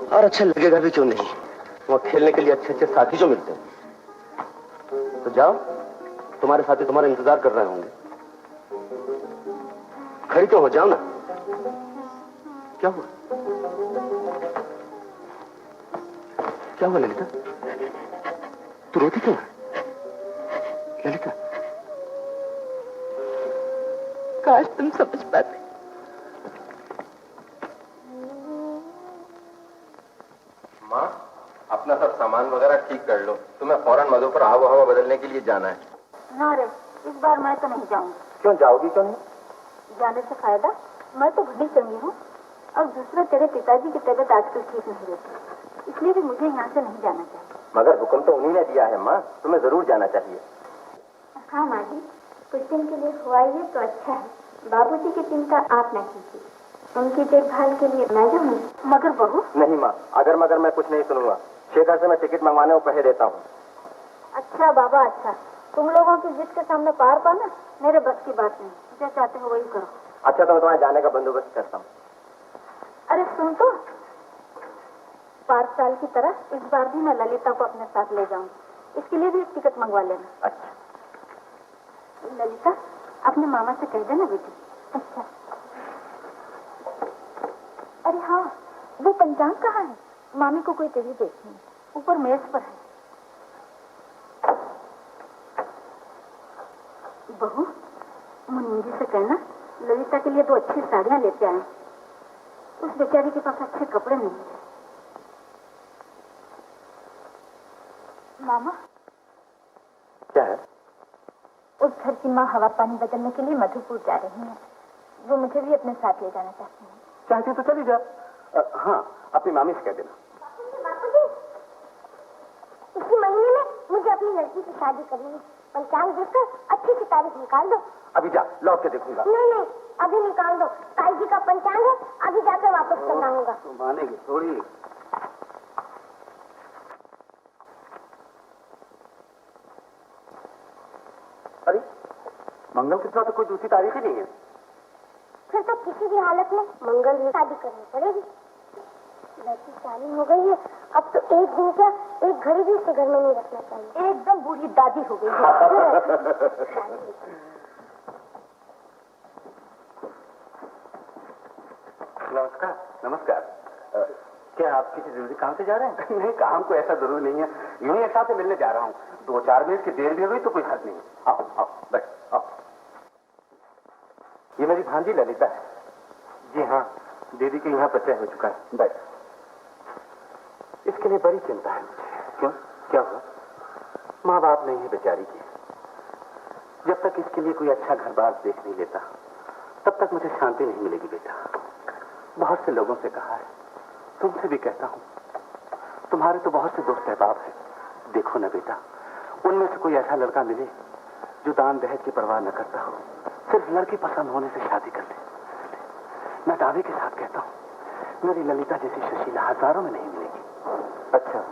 और अच्छा लगेगा भी क्यों नहीं। वहां खेलने के लिए अच्छे अच्छे साथी जो मिलते हैं। तो जाओ, तुम्हारे साथी तुम्हारा इंतजार कर रहे होंगे। खड़ी तो हो जाओ ना। क्या हुआ? क्या हुआ ललिता? तू रोती क्यों है? ललिता, काश तुम समझ पाते। माँ, अपना सब सामान वगैरह ठीक कर लो, तुम्हें फौरन मधु पर आबो हवा बदलने के लिए जाना है। ना रे, इस बार मैं तो नहीं जाऊंगी। क्यों जाओगी? क्यों नहीं? जाने से फायदा, मैं तो बड़ी चंगी हूँ, और दूसरा तेरे पिताजी की तबीयत आजकल ठीक नहीं रहती, इसलिए भी मुझे यहाँ से नहीं जाना चाहिए। मगर हुक्म तो उन्हीं ने दिया है माँ, तुम्हें जरूर जाना चाहिए। हाँ माँ जी, कुछ दिन के लिए हुआ ये तो अच्छा है। बाबूजी की चिंता आप न कीजिए, उनकी देखभाल के लिए मैं जाऊँ। मगर बहू? नहीं माँ, अगर मगर मैं कुछ नहीं सुनूंगा। शेखर से मैं टिकट मंगवाने को कहे देता हूँ। अच्छा बाबा, अच्छा, तुम लोगों की जिद के सामने पार पाना मेरे बस की बात नहीं। जो चाहते हो वही करो। अच्छा, तो मैं तुम्हारे जाने का बंदोबस्त करता हूँ। अरे सुन तो, 5 साल की तरह इस बार भी मैं ललिता को अपने साथ ले जाऊंगी, इसके लिए भी एक टिकट मंगवा लेना। अच्छा। ललिता, अपने मामा से कह देना बेटी। अच्छा। अरे हाँ, वो पंचांग कहाँ है? मामी को कोई तेरी देखनी है, ऊपर मेज पर है। बहू, मुन्नी जी से कहना ललिता के लिए 2 अच्छी साड़ियां लेते आए। उस बेचारी के पास अच्छे कपड़े नहीं है। मामा, क्या है? उस घर की माँ हवा पानी बदलने के लिए मधुपुर जा रही हैं। वो मुझे भी अपने साथ ले जाना चाहती हैं। चाहती तो चली जा। हाँ, अपनी मामी से कह देना। बापूजी, इसी महीने में मुझे अपनी लड़की की शादी करनी है, पंचांग देखकर अच्छी सी तारीख निकाल दो। अभी जा, लौट के देखूंगा। नहीं नहीं, अभी निकाल दो। ताई जी का पंचांग है, अभी जाकर वापस करना होगा। तो मानेगी थोड़ी। अरे मंगल के साथ तो कोई दूसरी तारीख ही नहीं है। फिर तो किसी भी हालत में मंगल में शादी करनी पड़ेगी। लड़की शादी हो गई है, अब तो एक दिन क्या एक घड़ी भी उसके घर में नहीं रखना चाहिए। एकदम बूढ़ी दादी हो गई है। नमस्कार। नमस्कार। क्या आप किसी जरूरी काम से जा रहे हैं? नहीं, काम को ऐसा जरूरी नहीं है, यूं ही एक साथ से मिलने जा रहा हूँ। 2-4 मिनट की देर भी हुई तो कोई हद नहीं। आओ आओ बैठ आओ। ये मेरी भांजी ललिता है। जी हाँ, दीदी के यहाँ परिचय हो चुका है। बैठ। इसके लिए बड़ी चिंता है मुझे। क्यों, क्या हुआ? माँ बाप नहीं है बेचारी की। जब तक इसके लिए कोई अच्छा घर बार देख नहीं लेता तब तक मुझे शांति नहीं मिलेगी बेटा। बहुत से लोगों से कहा है, तुमसे भी कहता हूँ, तुम्हारे तो बहुत से दोस्त अहबाब हैं। देखो ना बेटा, उनमें से कोई ऐसा लड़का मिले जो दान दहेज की परवाह न करता हो, सिर्फ लड़की पसंद होने से शादी कर ले। मैं दावे के साथ कहता हूँ, मेरी ललिता जैसी सुशीला हजारों में नहीं मिलेगी। अच्छा,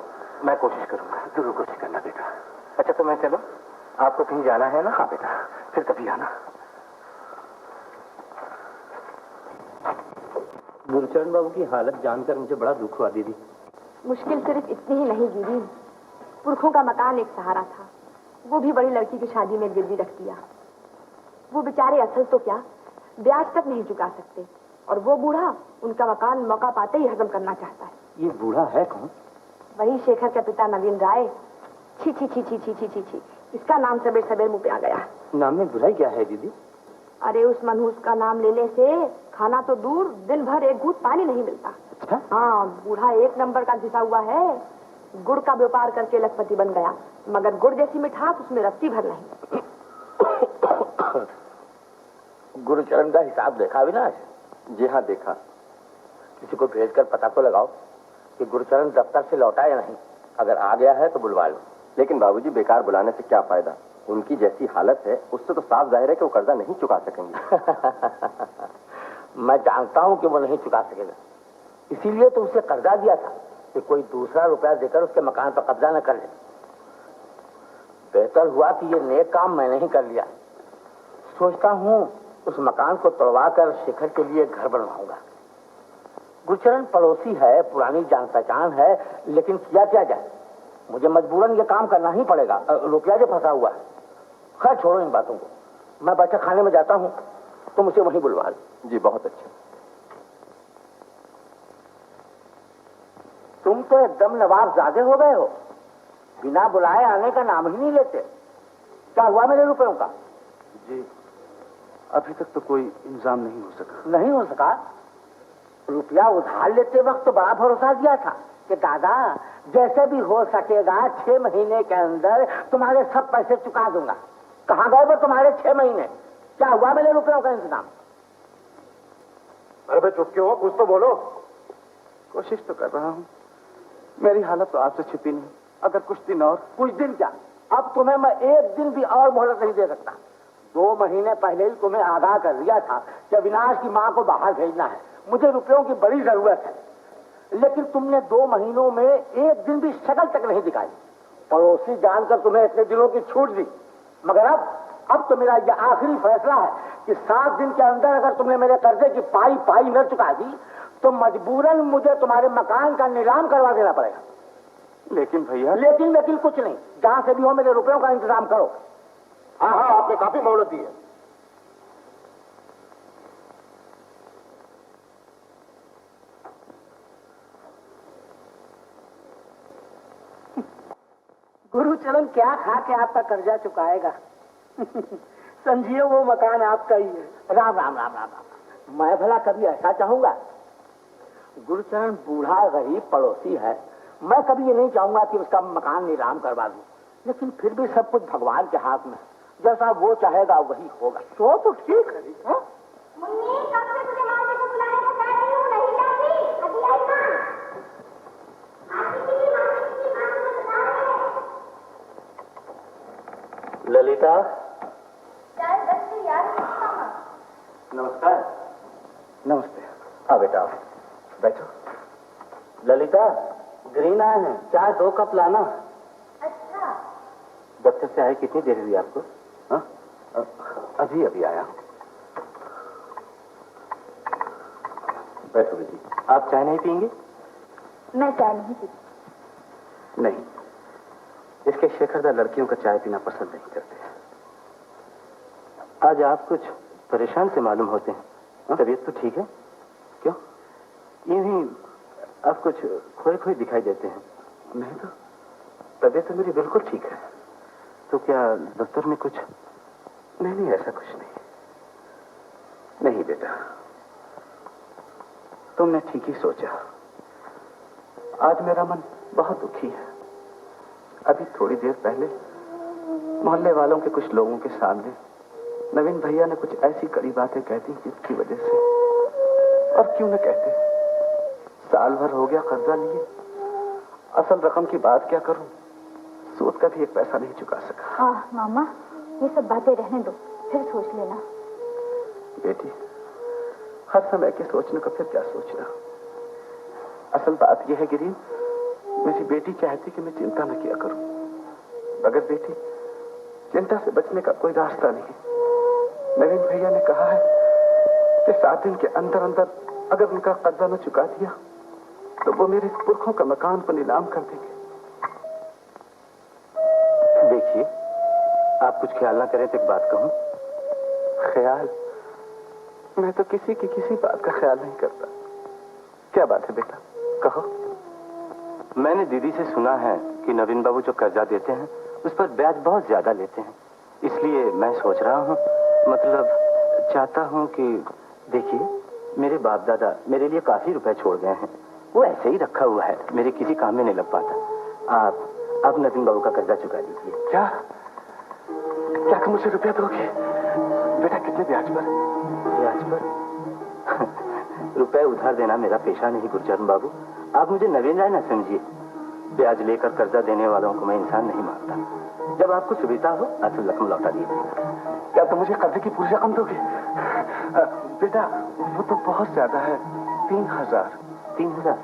मैं कोशिश करूंगा। जरूर कोशिश करना बेटा। अच्छा तो मैं चलो, आपको कहीं जाना है ना? हाँ बेटा, फिर कभी आना। गुरुचरण बाबू की हालत जानकर मुझे बड़ा दुख हुआ दीदी। मुश्किल सिर्फ इतनी ही नहीं गिरी, पुरखों का मकान एक सहारा था, वो भी बड़ी लड़की की शादी में गिरवी रख दिया। वो बेचारे असल तो क्या ब्याज तक नहीं चुका सकते, और वो बूढ़ा उनका मकान मौका पाते ही हजम करना चाहता है। ये बूढ़ा है कौन? वही शेखर के पिता नवीन राय। छी छी छी छी छी छी छी छी, इसका नाम सबेर सबेर मुंह पे आ गया। नाम में बुराई क्या है दीदी? अरे उस मनहूस का नाम लेने से खाना तो दूर, दिन भर एक घूंट पानी नहीं मिलता। अच्छा? हाँ, बूढ़ा एक नंबर का घिसा हुआ है। गुड़ का व्यापार करके लखपति बन गया, मगर गुड़ जैसी मिठास उसमें रत्ती भर नहीं। गुरुचरण का हिसाब देखा अविनाश? जी हाँ देखा। किसी को भेजकर पता तो लगाओ कि गुरुचरण दफ्तर से लौटा या नहीं। अगर आ गया है तो बुलवा लो। लेकिन बाबूजी, बेकार बुलाने से क्या फायदा? उनकी जैसी हालत है उससे तो साफ जाहिर है कि वो कर्जा नहीं चुका सकेंगे। मैं जानता हूँ कि वो नहीं चुका सकेगा, इसीलिए तो उसे कर्जा दिया था कि कोई दूसरा रुपया देकर उसके मकान पर कब्जा न कर ले। बेहतर हुआ कि ये नेक काम मैंने ही कर लिया। सोचता हूँ उस मकान को तोड़वा कर शेखर के लिए घर बनवाऊंगा। गुरचरण पड़ोसी है, पुरानी जान पहचान है, लेकिन किया क्या जाए, मुझे मजबूरन ये काम करना ही पड़ेगा। रुपया जो फंसा हुआ है। खैर छोड़ो इन बातों को, मैं बैठक खाने में जाता हूँ, तुम उसे वहीं बुलवा लो। जी बहुत अच्छा। तुम तो एकदम नवाबजादे हो गए हो, बिना बुलाए आने का नाम ही नहीं लेते। क्या हुआ मेरे रुपयों का? जी अभी तक तो कोई इंतजाम नहीं हो सका। नहीं हो सका? रुपया उधार लेते वक्त तो बड़ा भरोसा दिया था कि दादा जैसे भी हो सकेगा 6 महीने के अंदर तुम्हारे सब पैसे चुका दूंगा। कहाँ गए वो तुम्हारे 6 महीने? क्या हुआ मेरे रुपयों का इंतजाम? अरे भाई चुप क्यों हो, कुछ तो बोलो। कोशिश तो कर रहा हूँ, मेरी हालत तो आपसे छिपी नहीं। अगर कुछ दिन और। कुछ दिन क्या, अब तुम्हें मैं एक दिन भी और मोहलत नहीं दे सकता। 2 महीने पहले ही तुम्हें आगाह कर दिया था कि अविनाश की माँ को बाहर भेजना है, मुझे रुपयों की बड़ी जरूरत है। लेकिन तुमने 2 महीनों में एक दिन भी शक्ल तक नहीं दिखाई। पड़ोसी जानकर तुम्हें इतने दिनों की छूट दी, मगर अब तो मेरा यह आखिरी फैसला है कि 7 दिन के अंदर अगर तुमने मेरे कर्जे की पाई न चुका दी तो मजबूरन मुझे तुम्हारे मकान का नीलाम करवा देना पड़ेगा। लेकिन भैया। लेकिन कुछ नहीं, जहां से भी हो मेरे रुपयों का इंतजाम करो। हाँ हाँ, आपने काफी मोहलत दी है। गुरुचरण क्या खा के आपका कर्जा चुकाएगा? समझिए वो मकान आपका ही है। राम राम राम राम राम। मैं भला कभी ऐसा चाहूंगा? गुरुचरण बूढ़ा गरीब पड़ोसी है, मैं कभी ये नहीं चाहूंगा कि उसका मकान नीलाम करवा दूं। लेकिन फिर भी सब कुछ भगवान के हाथ में, जैसा वो चाहेगा वही होगा। तो ठीक है। मुन्नी, कब से तुझे मार्केट को बुलाने को कह रही हूँ, नहीं जाती? अभी आई ना? आती थी मार्केट की बात में बता रहे हैं। ललिता। चाय बस तैयार है मामा। नमस्कार। नमस्ते। हाँ बेटा आओ, बैठो। ललिता, ग्रीन आए हैं, चाय 2 कप लाना। अच्छा। दफ्तर से आए कितनी देर हुई आपको? हाँ, अभी अभी आया हूँ। बैठो बेटी। आप चाय नहीं पियेंगे? मैं चाय नहीं पीती। नहीं, इसके शेखरदा लड़कियों का चाय पीना पसंद नहीं करते। आज आप कुछ परेशान से मालूम होते हैं। तबीयत तो ठीक है? क्यों? यूं ही आप कुछ खोए खोए दिखाई देते हैं। नहीं तो तबीयत तो मेरी बिल्कुल ठीक है। तो क्या दफ्तर में कुछ? नहीं, ऐसा कुछ नहीं। नहीं बेटा, तुमने ठीक ही सोचा। आज मेरा मन बहुत दुखी है। अभी थोड़ी देर पहले मोहल्ले वालों के कुछ लोगों के सामने नवीन भैया ने कुछ ऐसी कड़ी बातें कह दी जिसकी वजह से, और क्यों न कहते, साल भर हो गया कर्जा लिए। असल रकम की बात क्या करूं, सूद का भी 1 पैसा नहीं चुका सका। हाँ मामा, ये सब बातें रहने दो, फिर सोच लेना। बेटी, हर समय के सोचने का फिर क्या सोचना। असल बात यह है गिरी, मेरी बेटी चाहती कि मैं चिंता न किया करूं, मगर बेटी चिंता से बचने का कोई रास्ता नहीं। नवीन भैया ने कहा है कि 7 दिन के अंदर अंदर अगर उनका कर्जा न चुका दिया तो वो मेरे पुरखों का मकान को नीलाम कर देंगे। देखिए, आप कुछ ख्याल ना करें तो एक बात कहूं। ख्याल? मैं तो किसी की किसी बात का ख्याल नहीं करता। क्या बात है बेटा, कहो। मैंने दीदी से सुना है कि नवीन बाबू जो कर्जा देते हैं उस पर ब्याज बहुत ज्यादा लेते हैं। इसलिए मैं सोच रहा हूँ, मतलब चाहता हूँ कि देखिए, मेरे बाप दादा मेरे लिए काफी रुपए छोड़ गए हैं। वो ऐसे ही रखा हुआ है, मेरे किसी काम में नहीं लग पाता। आप नवीन बाबू का कर्जा चुका दीजिए। क्या तुम मुझे रुपया दोगे? बेटा कितने ब्याज पर? ब्याज पर? रुपए उधार देना मेरा पेशा नहीं गुरचरण बाबू। आप मुझे नवीन राय ना समझिए। ब्याज लेकर कर्जा देने वालों को मैं इंसान नहीं मानता। जब आपको सुविधा हो असल रकम लौटा दीजिए। क्या तुम मुझे कर्जे की पूरी रकम दोगे? बेटा वो तो बहुत ज्यादा है। 3000। 3000?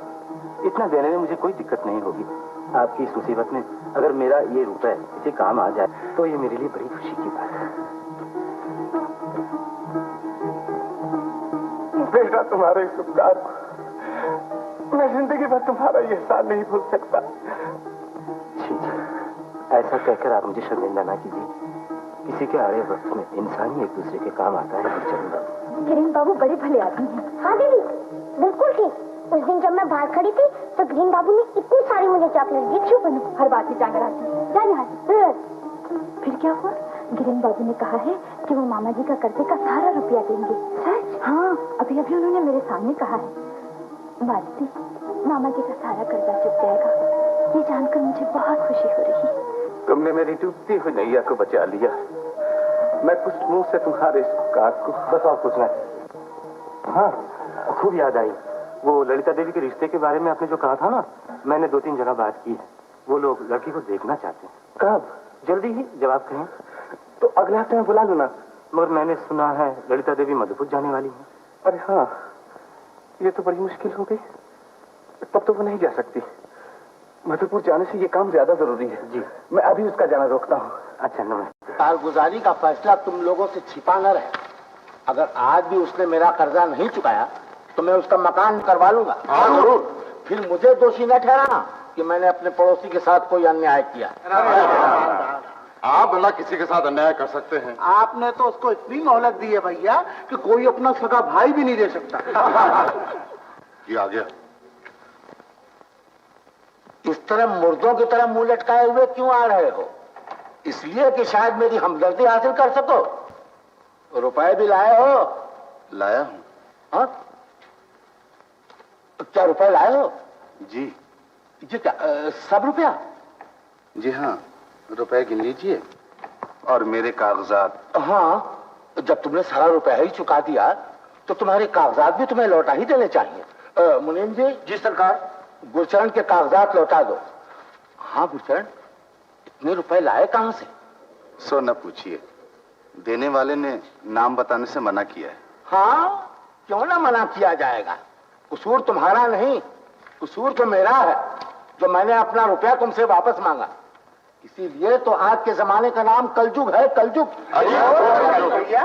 इतना देने में मुझे कोई दिक्कत नहीं होगी। आपकी इस मुसीबत में अगर मेरा ये रुपए किसी काम आ जाए तो ये मेरे लिए बड़ी खुशी की बात है। बेटा तुम्हारे इस उपकार को मैं जिंदगी भर तुम्हारा ये एहसान नहीं भूल सकता। ऐसा कहकर आप मुझे शर्मिंदा ना कीजिए। किसी के आड़े वक्त में इंसान ही एक दूसरे के काम आता है। ग्रीन बाबू बड़े भले आदमी हैं। हाँ दीदी, बिल्कुल ठीक। उस दिन जब मैं बाहर खड़ी थी तो ग्रीन बाबू ने इतनी सारी मुझे चॉकलेट दी। क्यों बनू, हर बात में जाकर आती है। जा यहाँ से। फिर क्या हुआ? ग्रीन बाबू ने कहा है कि वो मामा जी का कर्जे का सारा रुपया देंगे। सच? हाँ, अभी अभी उन्होंने मेरे सामने कहा है। मालती, मामा जी का सारा कर्जा चुक जाएगा। ये जानकर मुझे बहुत खुशी हो रही है। तुमने मेरी डूबती हुई नैया को बचा लिया। मैं कुछ मुंह से तुम्हारे इस उपकार को बस और पूछना। हाँ, खूब याद आई। वो ललिता देवी के रिश्ते के बारे में आपने जो कहा था ना, मैंने 2-3 जगह बात की है। वो लोग लड़की को देखना चाहते हैं। कब? जल्दी ही, जब आप कहें। तो अगले हफ्ते में बुला लो ना। मगर मैंने सुना है ललिता देवी मधुपुर जाने वाली है। अरे हाँ, ये तो बड़ी मुश्किल हो गई। तब तो वो नहीं जा सकती। मधुपुर जाने से ये काम ज्यादा जरूरी है। जी, मैं अभी उसका जाना रोकता हूँ। अच्छा, नमस्ते। कारगुजारी का फैसला तुम लोगों से छिपा न रहे। अगर आज भी उसने मेरा कर्जा नहीं चुकाया तो मैं उसका मकान करवा लूंगा। हाँ जरूर। फिर मुझे दोषी न ठहराना कि मैंने अपने पड़ोसी के साथ कोई अन्याय किया। आप भला किसी के साथ अन्याय कर सकते हैं? आपने तो उसको इतनी मोहलत दी है भैया कि कोई अपना सगा भाई भी नहीं दे सकता। ये आ गया। इस तरह मुर्दों की तरह मुंह लटकाए हुए क्यों आ रहे हो? इसलिए कि शायद मेरी हमदर्दी हासिल कर सको। रुपए भी लाए हो? लाया हूँ। हाँ? क्या रुपए लाए हो? जी। जी क्या सब रुपया? जी हाँ, रुपए गिन लीजिए और मेरे कागजात। हाँ, जब तुमने सारा रुपया ही चुका दिया तो तुम्हारे कागजात भी तुम्हें लौटा ही देने चाहिए। मुनीम जी। जी सरकार। गुरचरण के कागजात लौटा दो। हाँ गुरचरण, इतने रुपए लाए कहां से? सो न पूछिए, देने वाले ने नाम बताने से मना किया है। हाँ, क्यों ना मना किया जाएगा? कसूर तुम्हारा नहीं, कसूर तो मेरा है, जो मैंने अपना रुपया तुमसे वापस मांगा। इसीलिए तो आज के जमाने का नाम कलयुग है, कलयुग। भैया,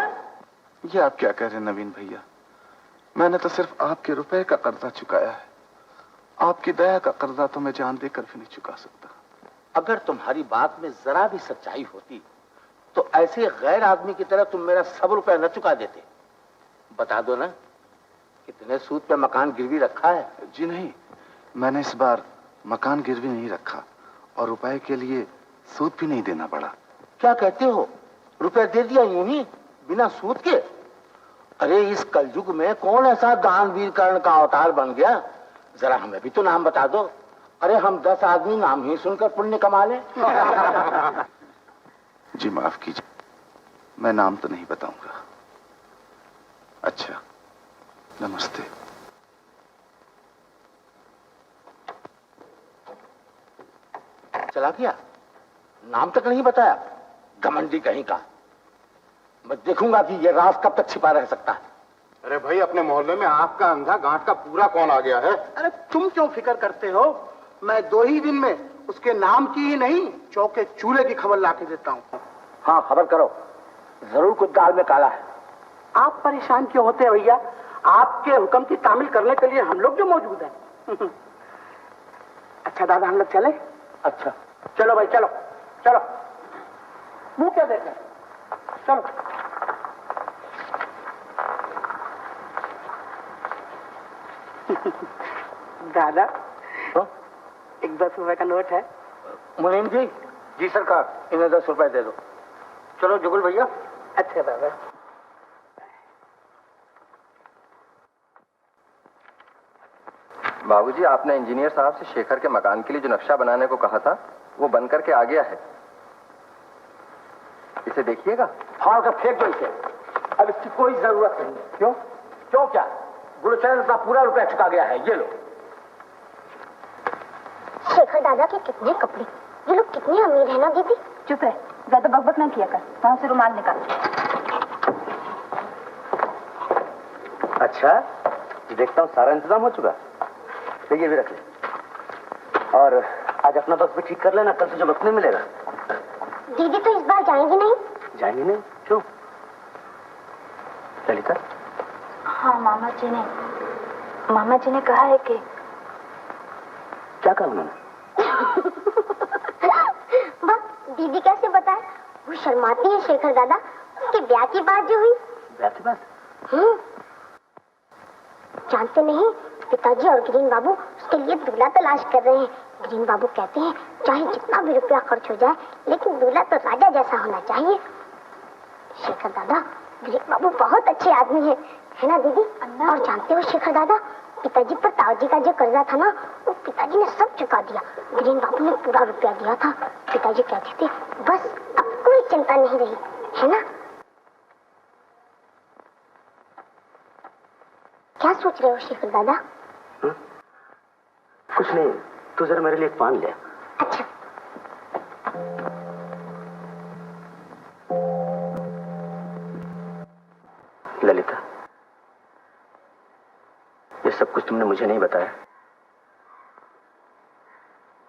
ये आप क्या कह रहे हैं नवीन भैया? मैंने तो सिर्फ आपके रुपए का कर्जा चुकाया है। आपकी दया का कर्जा तो मैं जान देकर भी नहीं चुका सकता। अगर तुम्हारी बात में जरा भी सच्चाई होती तो ऐसे गैर आदमी की तरह तुम मेरा सब रुपया न चुका देते। बता दो ना, कितने सूद पे मकान गिरवी रखा है? जी नहीं, मैंने इस बार मकान गिरवी नहीं रखा और रुपए के लिए सूद भी नहीं देना पड़ा। क्या कहते हो? रुपया दे दिया यूं ही बिना सूद के? अरे इस कलयुग में कौन ऐसा दानवीर कर्ण का अवतार बन गया? जरा हमें भी तो नाम बता दो। अरे हम 10 आदमी नाम ही सुनकर पुण्य कमा ले। जी माफ कीजिए, मैं नाम तो नहीं बताऊंगा। अच्छा, नमस्ते। चला गया, नाम तक नहीं बताया, घमंडी कहीं का। मैं देखूंगा कि ये राज कब तक छिपा रह सकता है। अरे भाई, अपने मोहल्ले में आग का अंधा गांठ का पूरा कौन आ गया है? अरे तुम क्यों फिक्र करते हो? मैं 2 ही दिन में उसके नाम की ही नहीं, चौके चूल्हे की खबर लाके देता हूँ। हाँ, खबर करो, जरूर कुछ दाल में काला है। आप परेशान क्यों होते हैं भैया? आपके हुक्म की तामील करने के लिए हम लोग जो मौजूद हैं। अच्छा दादा, हम लोग चले? अच्छा, चलो भाई, चलो चलो। मुंह क्या देख रहे हैं? चलो। दादा, एक 10 रुपए का नोट है। मुनीम जी। जी सरकार, इन्हें 10 रुपए दे दो। चलो जुगल भैया। अच्छा दादा। बाबूजी, आपने इंजीनियर साहब से शेखर के मकान के लिए जो नक्शा बनाने को कहा था, वो बन करके आ गया है। इसे देखिएगा। फाड़ कर फेंक दो इसे, अब इसकी कोई जरूरत नहीं। क्यों? क्यों क्या? गुलचरण का पूरा रुपया चुका गया है, ये लो। शेखर दादा के कितने कपड़े, ये लोग कितने अमीर है ना दीदी। चुप है, ज्यादा बकबक ना किया कर। वहां से रुमाल निकाल। अच्छा, देखता हूँ सारा इंतजाम हो चुका। तो ये भी रख ले और आज अपना बक्स भी ठीक कर लेना, कल तुझे वक्त नहीं मिलेगा। दीदी तो इस बार जाएंगी नहीं? जाएंगे नहीं? क्यों? ललिता? हाँ, मामा जी ने कहा है कि। क्या कहा उन्होंने? बस दीदी कैसे बताए, वो शर्माती है शेखर दादा। उसके ब्याह की बात जो हुई। ब्याह की बात? जानते नहीं, पिताजी और ग्रीन बाबू उसके लिए दूल्हा तलाश कर रहे हैं। ग्रीन बाबू कहते हैं चाहे जितना भी रुपया खर्च हो जाए, लेकिन दूल्हा तो राजा जैसा होना चाहिए। शेखर दादा, ग्रीन बाबू बहुत अच्छे आदमी है ना दीदी? और जानते हो शेखर दादा, पिताजी पर ताऊजी का जो कर्जा था ना, वो पिताजी ने सब चुका दिया। ग्रीन बाबू ने पूरा रुपया दिया था। पिताजी कहते थे बस अब कोई चिंता नहीं रही, है ना? क्या सोच रहे हो शेखर दादा? कुछ नहीं, तू जरा मेरे लिए एक पान ले। अच्छा। ललिता, ये सब कुछ तुमने मुझे नहीं बताया,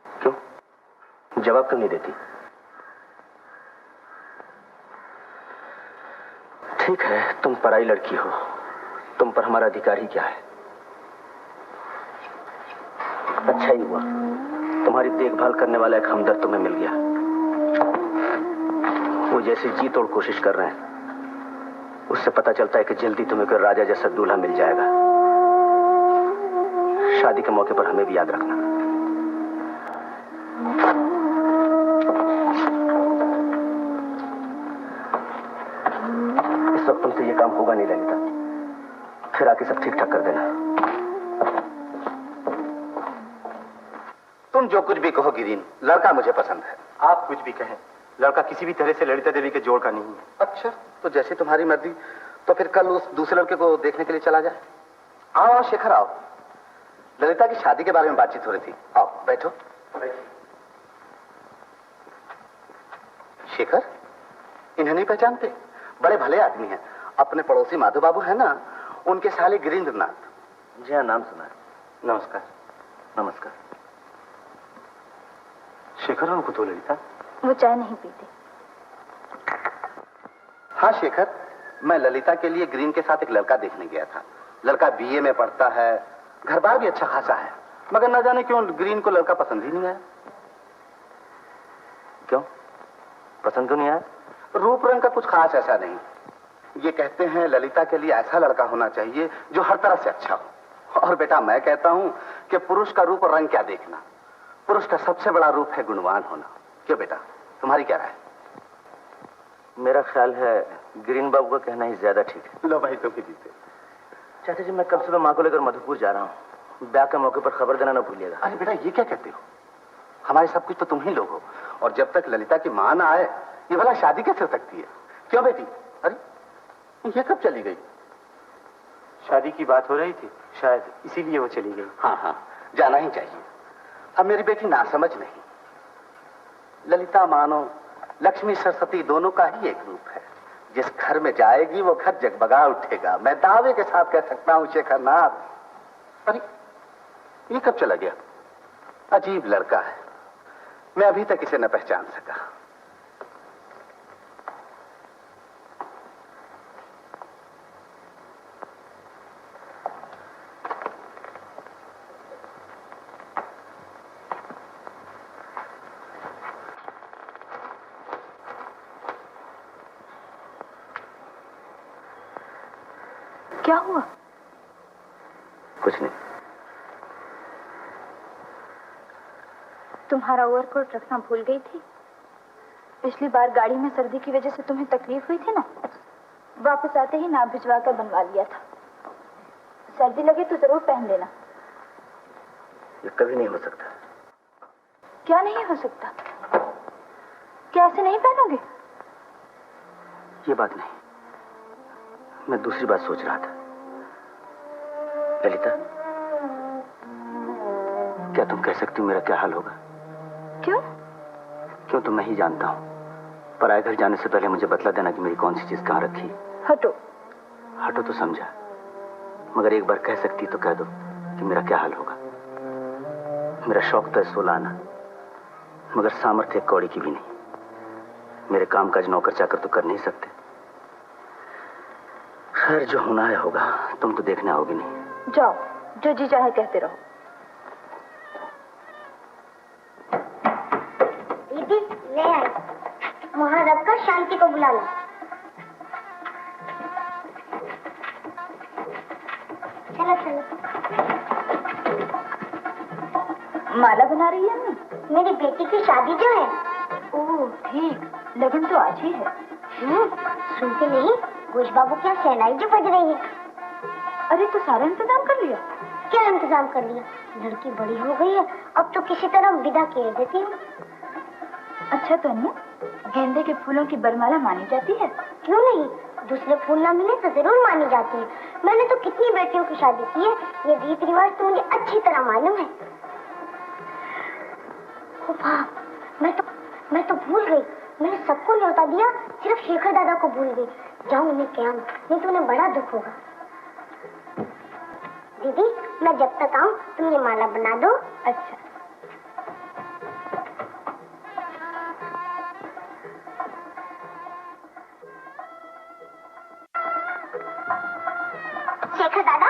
क्यों? जवाब क्यों नहीं देती? ठीक है, तुम पराई लड़की हो, तुम पर हमारा अधिकार ही क्या है। अच्छा ही हुआ, तुम्हारी देखभाल करने वाला एक हमदर्द तुम्हें मिल गया। वो जैसे जी तोड़ कोशिश कर रहे हैं, उससे पता चलता है कि जल्दी तुम्हें कोई राजा जैसा दूल्हा मिल जाएगा। शादी के मौके पर हमें भी याद रखना। इस वक्त तुमसे ये काम होगा नहीं ललिता, फिर आके सब ठीक ठाक कर देना। तुम जो कुछ भी कहो गिरीन, लड़का मुझे पसंद है। आप कुछ भी कहें, लड़का किसी भी तरह से ललिता देवी के जोड़ का नहीं है। अच्छा, तो जैसे तुम्हारी मर्जी। तो फिर कल उस दूसरे लड़के को देखने के लिए चला जाए। आओ शेखर, आओ। ललिता की शादी के बारे में बातचीत हो रही थी। आओ बैठो। शेखर, इन्हें नहीं पहचानते? बड़े भले आदमी हैं। अपने पड़ोसी माधव बाबू है ना, उनके साले गिरीन्द्रनाथ। जी हाँ, नाम सुना है। नमस्कार। नमस्कार। शेखर उनको तो ललिता? वो चाय नहीं पीते। हाँ शेखर, मैं ललिता के लिए ग्रीन के साथ एक लड़का देखने गया था। लड़का बीए में पढ़ता है, घर बार भी अच्छा खासा है, मगर न जाने क्यों ग्रीन को लड़का पसंद ही नहीं आया। क्यों पसंद क्यों नहीं आया? रूप रंग का कुछ खास ऐसा नहीं। ये कहते हैं ललिता के लिए ऐसा लड़का होना चाहिए जो हर तरह से अच्छा हो। और बेटा मैं कहता हूं कि पुरुष का रूप और रंग क्या देखना, पुरुष का सबसे बड़ा रूप है गुणवान होना। क्यों बेटा, तुम्हारी क्या राय? मेरा ख्याल है ग्रीन बाबू का कहना ही ज्यादा ठीक है। लो भाई तुम ही जीते। चाचा जी, मैं कल सुबह माँ को लेकर मधुपुर जा रहा हूँ। ब्याह के मौके पर खबर देना ना भूलिएगा। अरे बेटा ये क्या कहते हो, हमारे सब कुछ तो तुम ही लोग हो, और जब तक ललिता की माँ ना आए ये भला शादी कैसे हो सकती है? क्यों बेटी? अरे ये कब चली गई? शादी की बात हो रही थी, शायद इसीलिए वो चली गई। हाँ हाँ, जाना ही चाहिए। अब मेरी बेटी नासमझ नहीं। ललिता मानो लक्ष्मी सरस्वती दोनों का ही एक रूप है। जिस घर में जाएगी वो घर जगमगा उठेगा। मैं दावे के साथ कह सकता हूं शेखरनाथ। अरे ये कब चला गया? अजीब लड़का है, मैं अभी तक इसे न पहचान सका। क्या हुआ? कुछ नहीं। तुम्हारा ओवरकोट रखना भूल गई थी। पिछली बार गाड़ी में सर्दी की वजह से तुम्हें तकलीफ हुई थी ना, वापस आते ही नाप भिजवा कर बनवा लिया था। सर्दी लगे तो जरूर पहन लेना। ये कभी नहीं हो सकता। क्या नहीं हो सकता? क्या ऐसे नहीं पहनोगे? ये बात नहीं, मैं दूसरी बात सोच रहा था। ललिता, क्या तुम कह सकती हो मेरा क्या हाल होगा? क्यों? क्यों तो मैं ही जानता हूं। पराए घर जाने से पहले मुझे बतला देना कि मेरी कौन सी चीज कहां रखी। हटो। हटो तो समझा, मगर एक बार कह सकती तो कह दो कि मेरा क्या हाल होगा। मेरा शौक तो है सोलाना, मगर सामर्थ्य कौड़ी की भी नहीं। मेरे काम काज नौकर चाकर तो कर नहीं सकते। खैर जो होना है होगा, तुम तो देखने आओगी नहीं। जाओ, जो जी चाहे कहते रहो। दीदी ले आई, वहां रखकर शांति को बुला लो। चलो चलो। माला बना रही है ना? मेरी बेटी की शादी जो है। ओह ठीक, लगन तो आज ही है। सुनते नहीं, घोष बाबू क्या शहनाई जो बज रही है। अरे तो सारा इंतजाम कर लिया? क्या इंतजाम कर लिया? लड़की बड़ी हो गई है, अब तो किसी तरह विदा किए देती हूँ। अच्छा तो अन्नू, गेंदे के फूलों की बरमाला मानी जाती है? क्यों नहीं, दूसरे फूल ना मिले तो जरूर मानी जाती है। मैंने तो कितनी बेटियों की शादी की है, ये रीत रिवाज तो मुझे अच्छी तरह मालूम है। मैं तो भूल गई, मैंने सबको न्योता दिया, सिर्फ शेखर दादा को भूल गई। जाऊं उन्हें क्या, नहीं तो उन्हें बड़ा दुख होगा। दीदी मैं जब तक आऊं तुम ये माला बना दो। अच्छा। शेखर दादा,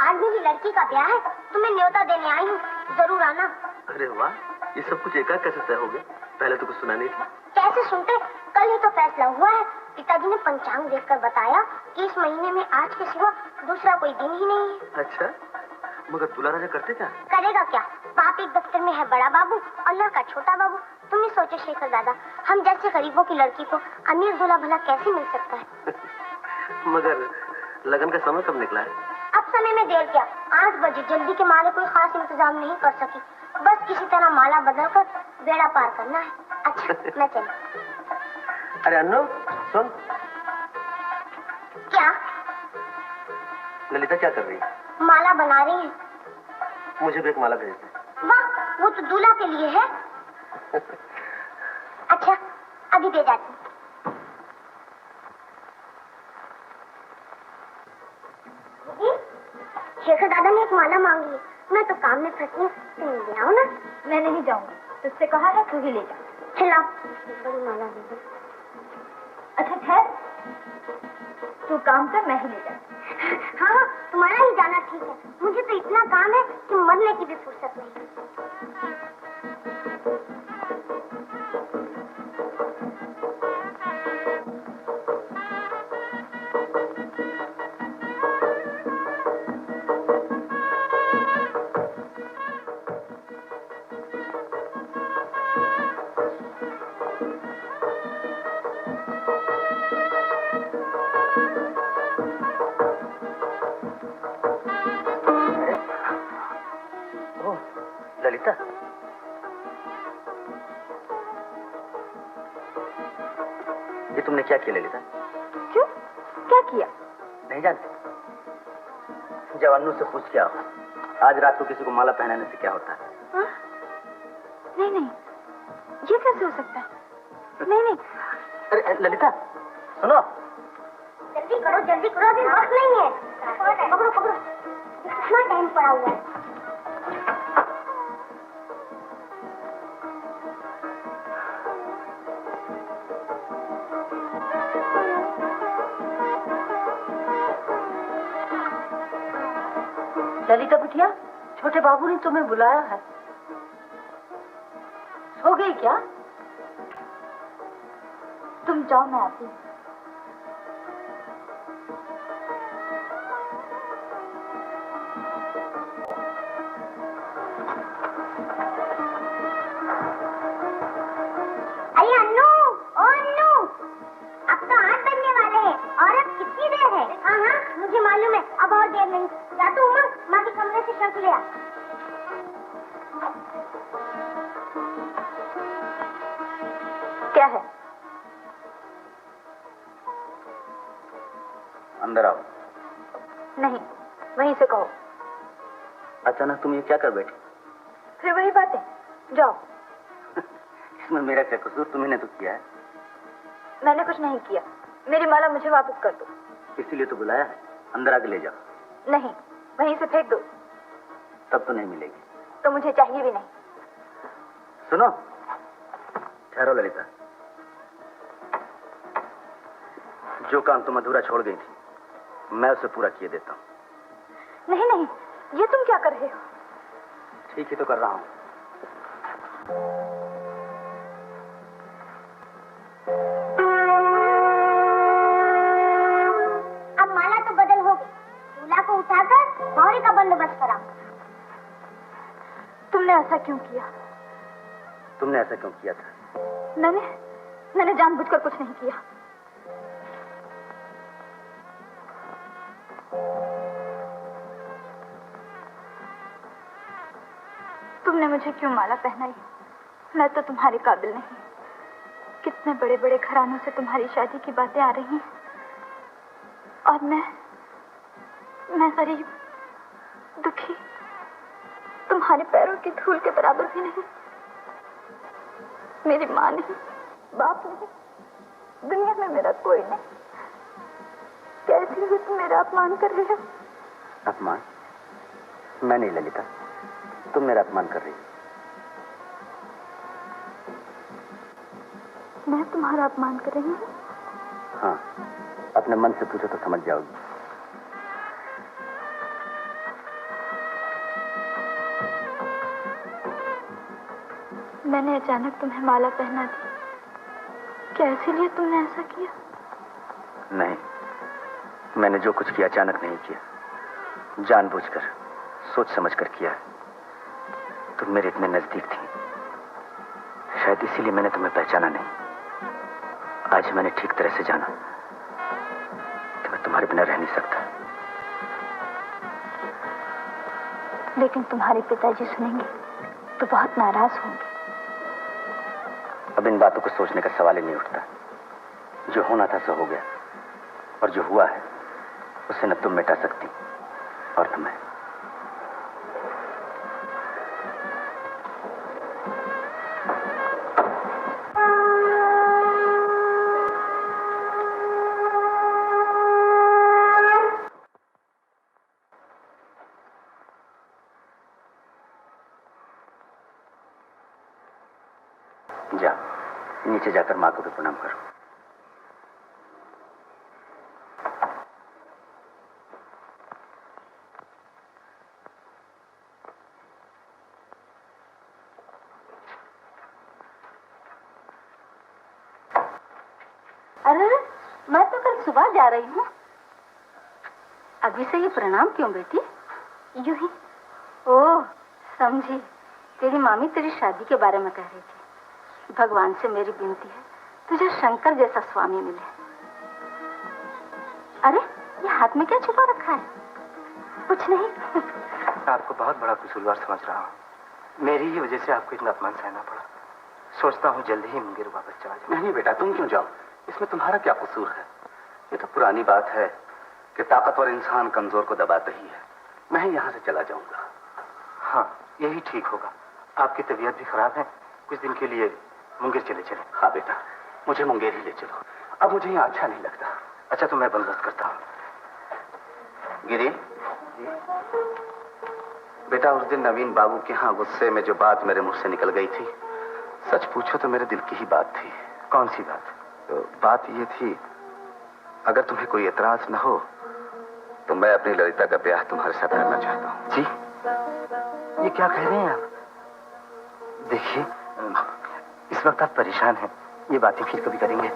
आज मेरी लड़की का ब्याह है, तुम्हें न्योता देने आई हूँ, जरूर आना। अरे वाह, ये सब कुछ एकाएक कैसे तय हो गया? पहले तो कुछ सुना नहीं था। कैसे सुनते, कल ही तो फैसला हुआ है। पिताजी ने पंचांग देखकर बताया कि इस महीने में आज के सिवा दूसरा कोई दिन ही नहीं है। अच्छा, मगर दूल्हा राजा करते क्या? करेगा क्या, बाप एक दफ्तर में है बड़ा बाबू और लड़का छोटा बाबू। तुम ही सोचो शेखर दादा, हम जैसे गरीबों की लड़की को अमीर दूल्हा भला कैसे मिल सकता है? मगर लगन का समय कब निकला है? अब समय में देर क्या, 8 बजे। जल्दी के मारे कोई खास इंतजाम नहीं कर सकी, बस किसी तरह माला बदलकर बेड़ा पार करना है। अच्छा मैं चली। अरे अन्नू सुन। क्या? ललिता क्या कर रही है? माला बना रही है। मुझे भी एक माला भेज दे। वाह, वो तो दूल्हा के लिए है। अच्छा अभी दे जाती हूँ। तो दादा ने एक माला मांगी है, मैं तो काम में फंसी हूँ, तुम ले आओ ना। मैं नहीं जाऊंगी, तुझसे कहा है तू ही ले जा। चलाओ, बड़ी माला दे दो। अच्छा ठहर, तू काम कर, मैं ही ले जा। हाँ हाँ, तुम्हारा ही जाना ठीक है, मुझे तो इतना काम है कि मरने की भी फुर्सत नहीं। ललिता, ये तुमने क्या किया ललिता? क्यों? क्या किया? नहीं जानते? जवानों से पूछ क्या हो, आज रात को किसी को माला पहनाने से क्या होता है? हाँ? नहीं नहीं, ये कैसे हो सकता है? नहीं नहीं। अरे ललिता सुनो, जल्दी करो, अभी वक्त नहीं है। पकड़ो पकड़ो, कितना टाइम पड़ा हुआ है। ललिता बिटिया, छोटे बाबू ने तुम्हें बुलाया है। सो गई क्या? तुम जाओ, मैं आती हूँ। अरे अन्नू, ओ अन्नू, अब तो 8 बजने वाले हैं और अब कितनी देर है? हाँ हाँ, मुझे मालूम है, अब और देर नहीं। या तो उमर माँ के कमरे से शर्ट ले आ। क्या है? अंदर आओ। नहीं, वहीं से कहो। अचानक तुम ये क्या कर बैठी? फिर वही बातें, जाओ। इसमें मेरा क्या कसूर? तुम्ही ने तो किया है। मैंने कुछ नहीं किया, मेरी माला मुझे वापस कर दो। इसीलिए तो बुलाया है, अंदर आके ले जाओ। नहीं, वहीं से फेंक दो। तब तो नहीं मिलेगी। तो मुझे चाहिए भी नहीं। सुनो, ठहरो ललिता, जो काम तुम अधूरा छोड़ गई थी, मैं उसे पूरा किए देता हूँ। नहीं नहीं, ये तुम क्या कर रहे हो? ठीक ही तो कर रहा हूँ। अब माला तो बदल हो गई, दूल्हा को उठाकर मौरी का बंदोबस्त कराओ। तुमने ऐसा क्यों किया? तुमने ऐसा क्यों किया था? मैंने जानबूझकर कुछ नहीं किया। तुमने मुझे क्यों माला पहनाई? मैं तो तुम्हारे काबिल नहीं। कितने बड़े बड़े घरानों से तुम्हारी शादी की बातें आ रही हैं और मैं गरीब, दुखी, तुम्हारे पैरों की धूल के बराबर भी नहीं। मेरी माँ नहीं, बाप नहीं, दुनिया में मेरा कोई नहीं। कैसे भी तुम मेरा अपमान कर रहे हो? अपमान? मैं नहीं ललिता, तुम मेरा अपमान कर रही हो। मैं तुम्हारा अपमान कर रही हूँ? हाँ, अपने मन से पूछो तो समझ जाओगी। मैंने अचानक तुम्हें माला पहना दी, क्या इसीलिए तुमने ऐसा किया? नहीं, मैंने जो कुछ किया अचानक नहीं किया, जानबूझकर, सोच समझकर किया। तुम मेरे इतने नजदीक थी, शायद इसीलिए मैंने तुम्हें पहचाना नहीं। आज मैंने ठीक तरह से जाना कि मैं तुम्हारे बिना रह नहीं सकता। लेकिन तुम्हारे पिताजी सुनेंगे तो बहुत नाराज होंगे। अब इन बातों को सोचने का सवाल ही नहीं उठता। जो होना था सो हो गया, और जो हुआ है उसे न तुम मिटा सकती और न मैं। जा, नीचे जाकर माँ को भी प्रणाम करो। अरे मैं तो कल सुबह जा रही हूँ। अभी से ये प्रणाम क्यों बेटी? यूं ही। ओह समझी, तेरी मामी तेरी शादी के बारे में कह रही थी। भगवान से मेरी विनती है तुझे शंकर जैसा स्वामी मिले। अरे ये हाथ में क्या छुपा रखा है? कुछ नहीं। मैं आपको बहुत बड़ा कसूरवार समझ रहा हूँ। मेरी ही वजह से आपको इतना अपमान सहना पड़ा। सोचता हूँ जल्दी ही मुंगेर वापस चला जाऊँ। नहीं बेटा, तुम क्यों जाओ? इसमें तुम्हारा क्या कसूर है? ये तो पुरानी बात है कि ताकतवर इंसान कमजोर को दबाता ही है। मैं ही यहाँ से चला जाऊंगा। हाँ, यही ठीक होगा। आपकी तबीयत भी खराब है, कुछ दिन के लिए मुंगेर चले चले। हाँ बेटा, मुझे मुंगेर ही ले चलो। अब मुझे यहाँ अच्छा नहीं लगता। अच्छा तो मैं बंदोबस्त करता हूँ। गिरी, बेटा उस दिन नवीन बाबू के यहाँ गुस्से में जो बात मेरे मुंह से निकल गई थी, सच पूछो तो मेरे दिल की ही बात थी। कौन सी बात? तो बात ये थी, अगर तुम्हें कोई एतराज न हो तो मैं अपनी ललिता का ब्याह तुम्हारे साथ करना चाहता हूँ। जी, ये क्या कह रहे हैं आप? देखिए, इस वक्त आप परेशान हैं, ये बातें फिर कभी करेंगे।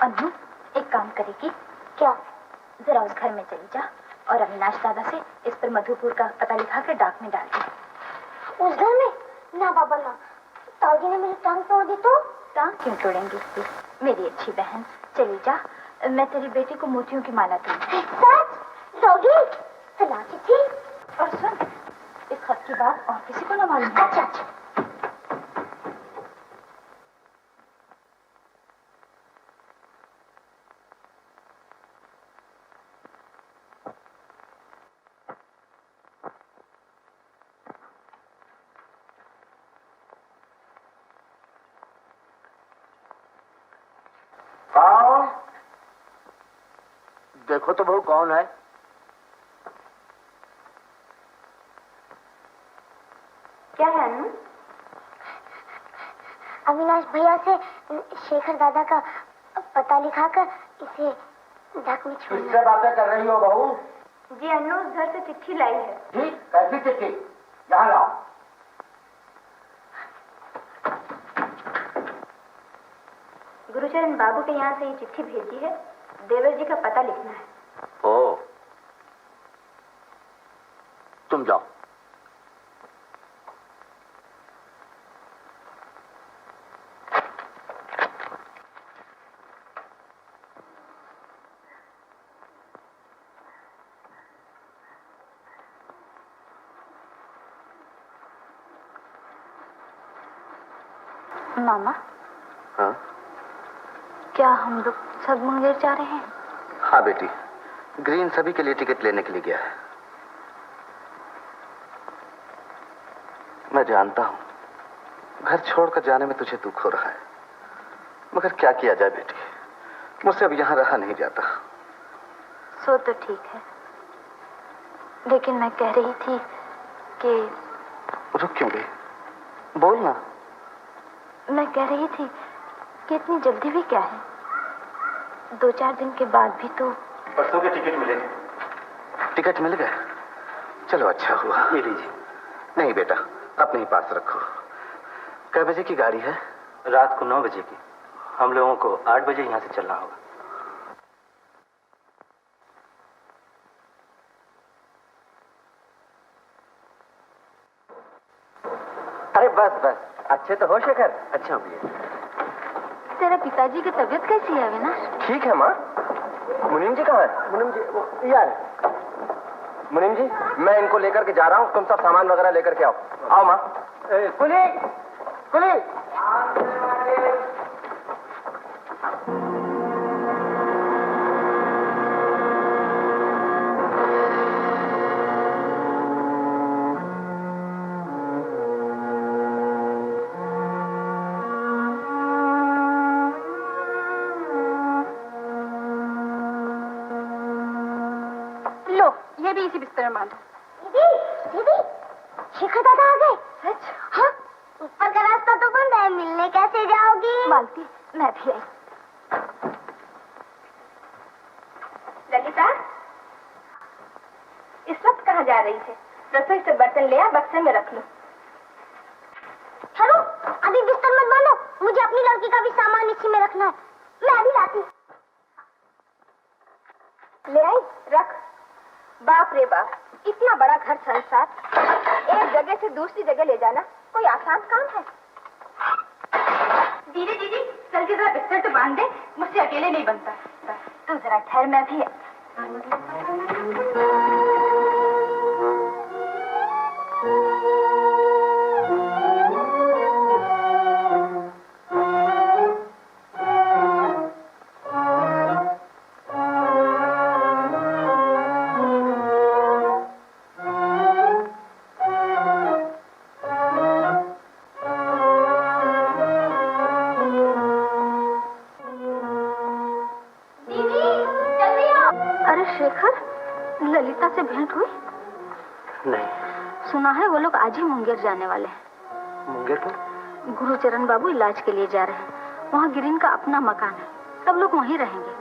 अन्नू एक काम करेगी क्या? जरा उस घर में चली जा और अविनाश दादा से इस पर मधुपुर का पता लिखा कर डाक में डाल दे। उस घर में? ना बाबा ना, ताऊजी ने मेरी टांग तोड़ दी तो? टांग क्यों तोड़ेंगे उसकी? मेरी अच्छी बहन, चली जा, मैं तेरी बेटी को मोतियों की माला दूंगी। सच? दोगी? सुना चिट्ठी? और सुन, इस खत की बात और किसी को न मालूम है। अच्छा अच्छा। देखो तो बहू कौन है? क्या है अन्नू? अविनाश भैया से शेखर दादा का पता लिखाकर इसे डाक में छोड़। किससे बातें कर रही हो बहू? जी अन्नू उस घर से चिट्ठी लाई है। जी, कैसी चिट्ठी? यहाँ लाओ। गुरुचरण बाबू के यहाँ से ये चिट्ठी भेजी है, देवर जी का पता लिखना है। ओ, तुम जाओ। मामा। हाँ? क्या हम लोग सब मुंगेर जा रहे हैं? हाँ बेटी, ग्रीन सभी के लिए टिकट लेने के लिए गया है। मैं जानता हूं, घर छोड़कर जाने में तुझे दुख हो रहा है, मगर क्या किया जाए बेटी, मुझसे अब यहां रहा नहीं जाता। सो तो ठीक है, लेकिन मैं कह रही थी कि... रुक क्यों गई? बोल ना। मैं कह रही थी कि इतनी जल्दी भी क्या है, 2-4 दिन के बाद भी तो। परसों के टिकट मिले। टिकट मिल गए? चलो अच्छा हुआ। ये लीजिए। नहीं बेटा, अपने ही पास रखो। कै बजे की गाड़ी है? रात को 9 बजे की। हम लोगों को 8 बजे यहाँ से चलना होगा। अरे बस बस, अच्छे तो हो शेखर? अच्छा हो गया। तेरे पिताजी की तबीयत कैसी है अविनाश? ठीक है माँ। मुनीम जी कहाँ है? मुनीम जी वो यार। मुनीम जी, मैं इनको लेकर के जा रहा हूँ, तुम सब सामान वगैरह लेकर के आओ। आओ माँ। कुली कुली। ये भी इसी बिस्तर में बांधो। दीदी, शेखर दादा आ गए। सच? हाँ, ऊपर का रास्ता तो बंद है, मिलने कैसे जाओगी? मालती, मैं भी आई। ललिता, इस वक्त कहाँ जा रही थे? रसोई से बर्तन ले आ, बक्से में रख लो। ठहरो, अभी बिस्तर मत बांधो, मुझे अपनी लड़की का भी सामान इसी में रखना है। मैं अभी लाती। ले आई, रख। बाप रे बाप, इतना बड़ा घर संसार, एक जगह से दूसरी जगह ले जाना कोई आसान काम है? दीदी दीदी, चल के जरा बिस्तर तो बांध दे, मुझसे अकेले नहीं बनता। तू जरा ठहर, मैं भी। ललिता से भेंट हुई? नहीं। सुना है वो लोग आज ही मुंगेर जाने वाले हैं। मुंगेर क्यों? गुरुचरण बाबू इलाज के लिए जा रहे हैं। वहाँ गिरीन का अपना मकान है, सब लोग वहीं रहेंगे।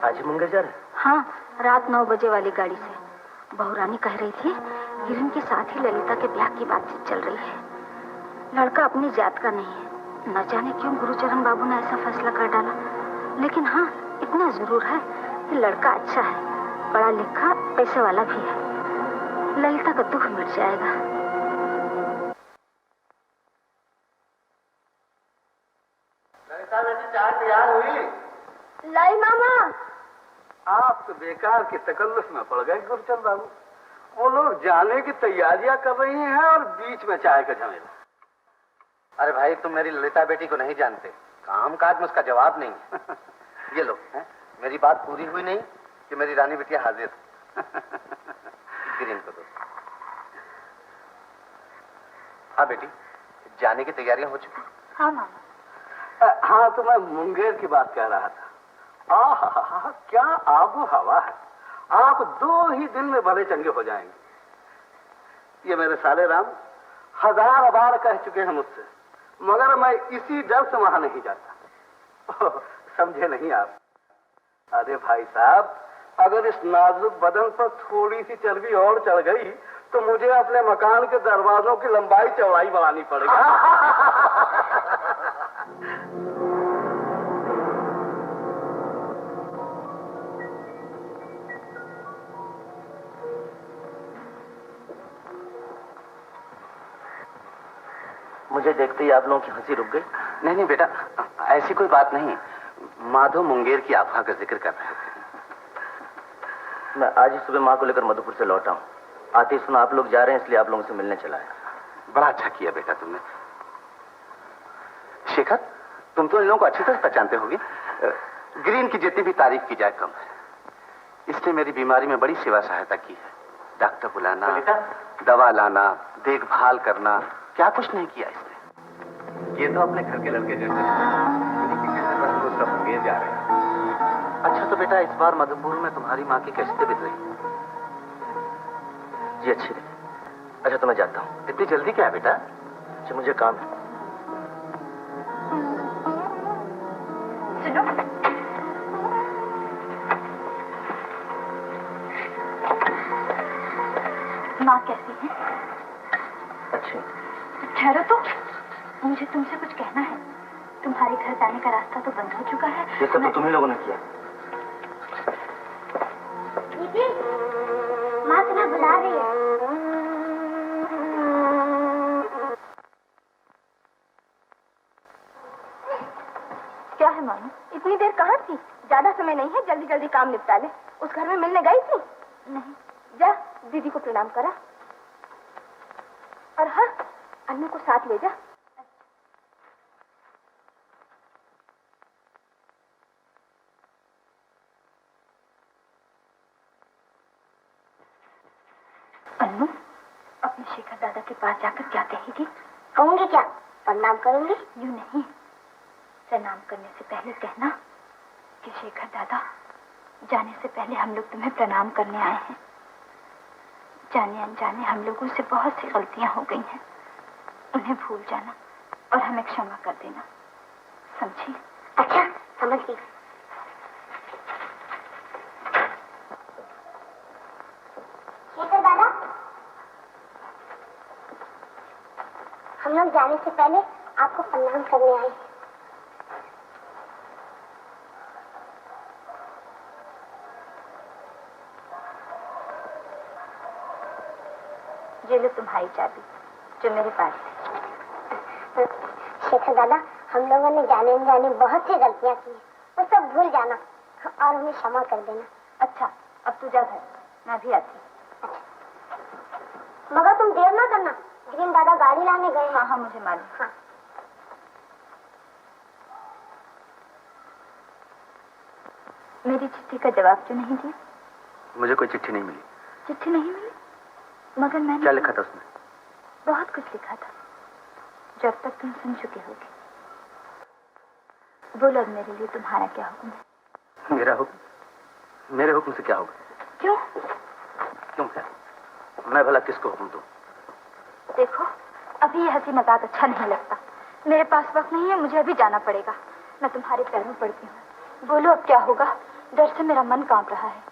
आज ही मुंगेर जा रहे हैं? हाँ, रात 9 बजे वाली गाड़ी से। बहुरानी कह रही थी गिरीन के साथ ही ललिता के ब्याह की बातचीत चल रही है। लड़का अपनी जात का नहीं है, न जाने क्यों गुरुचरण बाबू ने ऐसा फैसला कर डाला। लेकिन हाँ, इतना जरूर है कि लड़का अच्छा है, पढ़ा लिखा, पैसे वाला भी है। ललिता का दुख मिट जाएगा। ललिता बेटी, चाय तैयार हुई? लाई मामा। आप तो बेकार की तकल्लुफ में पड़ गए गुरुचरण बाबू। वो लोग जाने की तैयारियां कर रही हैं और बीच में चाय का झमेला। अरे भाई, तुम मेरी ललिता बेटी को नहीं जानते, काम काज में उसका जवाब नहीं है। ये लो, मेरी बात पूरी हुई नहीं कि मेरी रानी बिटिया हाजिर। गिरीन को दो। हाँ बेटी, जाने की तैयारियां हो चुकी? हाँ मामा। हाँ, तो मैं मुंगेर की बात कह रहा था। आहा, क्या आबो हवा है। आप 2 ही दिन में भले चंगे हो जाएंगे। ये मेरे साले राम 1000 बार कह चुके हैं मुझसे, मगर मैं इसी डर से वहां नहीं जाता। समझे नहीं आप? अरे भाई साहब, अगर इस नाजुक बदन पर थोड़ी सी चर्बी और चढ़ गई तो मुझे अपने मकान के दरवाजों की लंबाई चौड़ाई बढ़ानी पड़ेगी। मुझे देखते ही आप लोगों की हंसी रुक गई? नहीं नहीं बेटा, ऐसी कोई बात नहीं। माधो मुंगेर की अफवाह का जिक्र कर रहे थे। मैं आज ही सुबह माँ को लेकर मधुपुर से लौटा हूँ। आते ही सुना आप लोग जा रहे हैं, इसलिए आप लोगों से मिलने चला है। बड़ा अच्छा किया बेटा तुमने। शेखर, तुम तो इन लोगों को अच्छी तरह पहचानते होगे। ग्रीन की जितनी भी तारीफ की जाए कम है। इसने मेरी बीमारी में बड़ी सेवा सहायता की है। डॉक्टर बुलाना, दवा लाना, देखभाल करना, क्या कुछ नहीं किया इसने। ये तो अपने घर के लड़के जैसे सब मुंगेर जा रहे हैं। अच्छा तो बेटा, इस बार मधुपुर में तुम्हारी माँ की कैसी तबीयत रही? जी अच्छी रही। अच्छा तो मैं जाता हूँ। इतनी जल्दी क्या है बेटा? आपसे मुझे काम है। सुनो, माँ कैसी है? अच्छी। ठहरो तो, मुझे तुमसे कुछ कहना है। तुम्हारे घर जाने का रास्ता तो बंद हो चुका है। ये सब तो तुम्ही लोगों ने किया। दीदी, माँ तुम्हें बुला रही है। क्या है मानो? इतनी देर कहाँ थी? ज्यादा समय नहीं है, जल्दी जल्दी काम निपटा ले। उस घर में मिलने गई थी? नहीं। जा दीदी को प्रणाम करा। और हाँ, अन्नू को साथ ले जा। अन्नू, अपने शेखर दादा के पास जाकर क्या कहेगी? कहूंगी क्या? प्रणाम करूंगी। यूं नहीं, प्रणाम करने से पहले कहना कि शेखर दादा, जाने से पहले हम लोग तुम्हें प्रणाम करने आए हैं। जाने अनजाने हम लोगों से बहुत सी गलतियां हो गई हैं। उन्हें भूल जाना और हमें क्षमा कर देना, समझी? अच्छा, समझ गई। शेखर दादा, हम लोग जाने से पहले आपको प्रणाम करने आए हैं। ये लो तुम्हारी चाबी, जो मेरे पास है। शेखर दादा, हम लोगों ने जाने अनजाने बहुत सी गलतियां की हैं, वो सब भूल जाना और हमें क्षमा कर देना। अच्छा, अब तू जा घर, मैं भी आती हूँ। मगर तुम देर ना करना, ग्रीन दादा गाड़ी लाने गए हैं। हाँ हाँ, मुझे मालूम। हाँ। मेरी चिट्ठी का जवाब क्यों नहीं दिया? मुझे कोई चिट्ठी नहीं मिली। चिट्ठी नहीं मिली? मगर मैंने क्या लिखा था उसमें? बहुत कुछ लिखा था, जो अब तक तुम सुन चुके होगे। बोलो, अब मेरे लिए तुम्हारा क्या हुक्म है? मेरा हुक्म? मेरे हुक्म से क्या होगा? क्यों? क्यों क्या? मैं भला किसको हुक्म दूं? देखो, अभी ये हंसी मजाक अच्छा नहीं लगता। मेरे पास वक्त नहीं है, मुझे अभी जाना पड़ेगा। मैं तुम्हारे पैरों पड़ती हूँ। बोलो, अब क्या होगा? डर से मेरा मन कांप रहा है।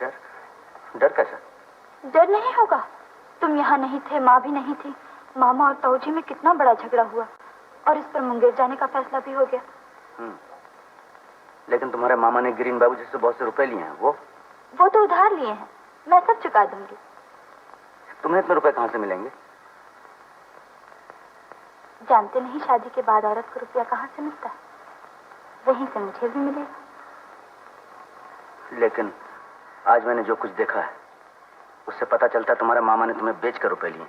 डर? डर कैसा? डर नहीं होगा? तुम यहाँ नहीं थे, माँ भी नहीं थी। मामा और ताऊजी में कितना बड़ा झगड़ा हुआ और इस पर मुंगेर जाने का फैसला भी हो गया। लेकिन तुम्हारे मामा ने गिरीन बाबू जी से बहुत से रुपए लिए हैं। वो तो उधार लिए हैं, मैं सब चुका दूंगी। तुम्हें इतने रुपए कहाँ से मिलेंगे? जानते नहीं, शादी के बाद औरत को रुपया कहाँ से मिलता है? वहीं से मुझे भी मिलेगा। लेकिन आज मैंने जो कुछ देखा है उससे पता चलता है तुम्हारे मामा ने तुम्हें बेच कर रुपए लिए।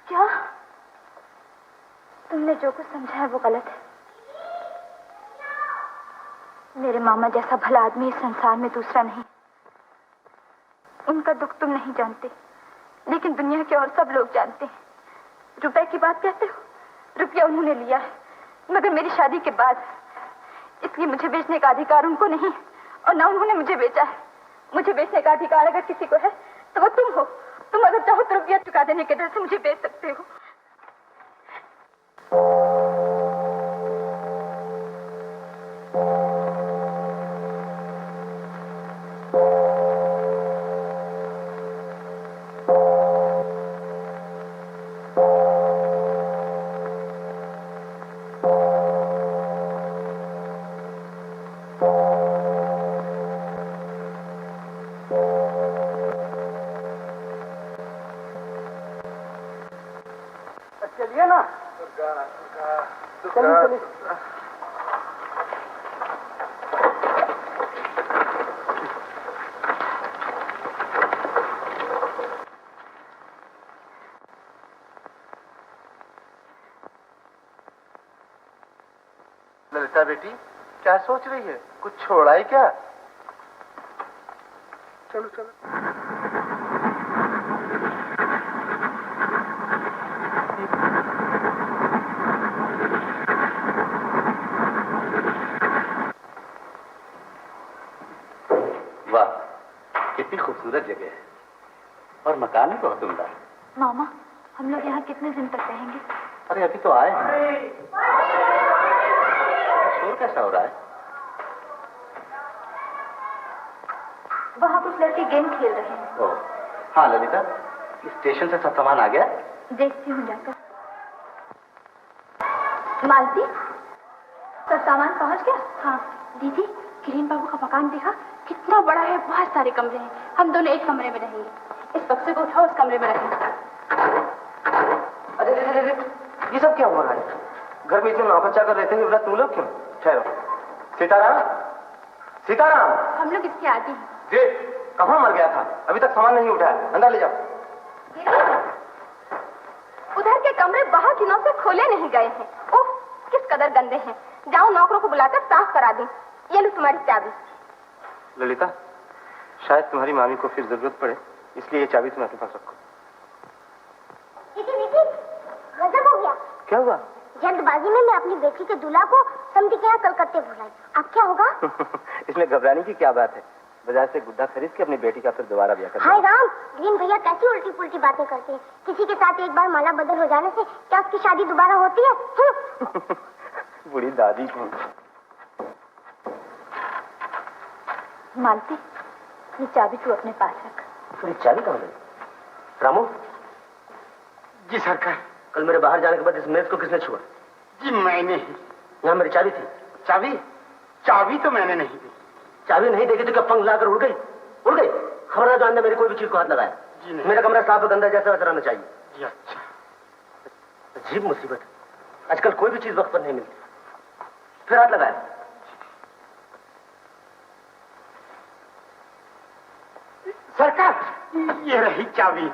क्या? तुमने जो कुछ समझा है वो गलत है। मेरे मामा जैसा भला आदमी इस संसार में दूसरा नहीं। उनका दुख तुम नहीं जानते, लेकिन दुनिया के और सब लोग जानते हैं। रुपए की बात कहते हो? रुपया उन्होंने लिया है, मगर मेरी शादी के बाद, इसलिए मुझे बेचने का अधिकार उनको नहीं और ना उन्होंने मुझे बेचा है। मुझे बेचने का अधिकार अगर किसी को है तो वो तुम हो। तुम अगर चाहो तो रुपया चुका देने के डर से मुझे बेच सकते हो। चलिए ना। चलिए चलिए। ललिता बेटी, क्या सोच रही है? कुछ छोड़ा है क्या? चलो चलो। वाह, कितनी खूबसूरत जगह है और मकान भी बहुत उम्दा है। मामा, हम लोग यहाँ कितने दिन तक रहेंगे? अरे अभी तो आए हैं। शोर कैसा हो रहा है? वहाँ कुछ लड़के गेम खेल रहे हैं। ओह, हाँ ललिता, स्टेशन से सब सामान आ गया? देखती हूँ जाकर। मालती, सब सामान पहुँच गया? हाँ। दीदी, किरण बाबू का मकान देखा? कितना बड़ा है, बहुत सारे कमरे हैं। हम दोनों एक कमरे में रहेंगे। इस बक्से को उठाओ, उस कमरे में रखें। अरे अरे अरे, ये सब क्या हो रहा है? घर में इतने नौकर चाकर रहते हैं, तुम लोग क्यों? ठहरो। सीताराम, सीताराम। हम लोग इसके आगे हैं। देख, कहाँ मर गया था? अभी तक सामान नहीं उठाया। अंदर ले जाओ। उधर के कमरे बहुत दिनों से खोले नहीं गए हैं। ओह, किस कदर गंदे हैं। जाओ नौकरों को बुलाकर साफ करा दूं। ये लो तुम्हारी चाबी। ललिता, शायद तुम्हारी मामी को फिर जरूरत पड़े, इसलिए ये चाबी तुम अपने पास रखो। दीदी, गजब हो गया। क्या हुआ? जल्दबाजी में मैं अपनी बेटी के दूल्हा को समझी के यहाँ कलकत्ते भुलाई। अब क्या होगा? इसमें घबराने की क्या बात है? बाजार से गुड्डा खरीद के अपनी बेटी का फिर दोबारा ब्याह कर। हाय राम, ग्रीन भैया कैसी उल्टी पुल्टी बातें करते हैं। किसी के साथ एक बार माला बदल हो जाने से क्या उसकी शादी दोबारा होती है? बुरी दादी को। मालती, ये चाबी तू अपने पास रख। तुम्हारी चाबी कहाँ गई? रामू। जी सरकार। कल मेरे बाहर जाने के बाद इस मेज को किसने छुआ? जी मैंने ही। यहाँ मेरी चाबी थी। चाबी? चाबी तो मैंने नहीं दी। चाबी नहीं देखी तो क्या पंख लाकर उड़ गई? उड़ गई? खबरदार जो अंदर मेरी कोई भी चीज को हाथ लगाया। जी नहीं। मेरा कमरा साफ और गंदा जैसा वैसा रहना चाहिए। जी अच्छा। अजीब मुसीबत है, आजकल कोई भी चीज वक्त पर नहीं मिलती। फिर हाथ लगाया। सरकार, ये रही चाबी।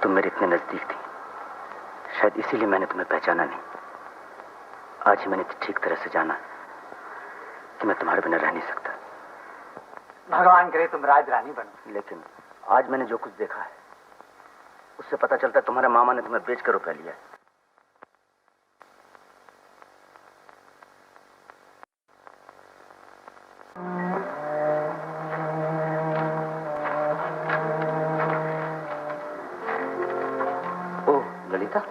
तुम मेरे इतने नजदीक थी, शायद इसीलिए मैंने तुम्हें पहचाना नहीं। आज ही मैंने ठीक तरह से जाना कि मैं तुम्हारे बिना रह नहीं सकता। भगवान करे तुम राज रानी बनो। लेकिन आज मैंने जो कुछ देखा है उससे पता चलता है तुम्हारे मामा ने तुम्हें बेचकर रुपया लिया है। ओह ललिता,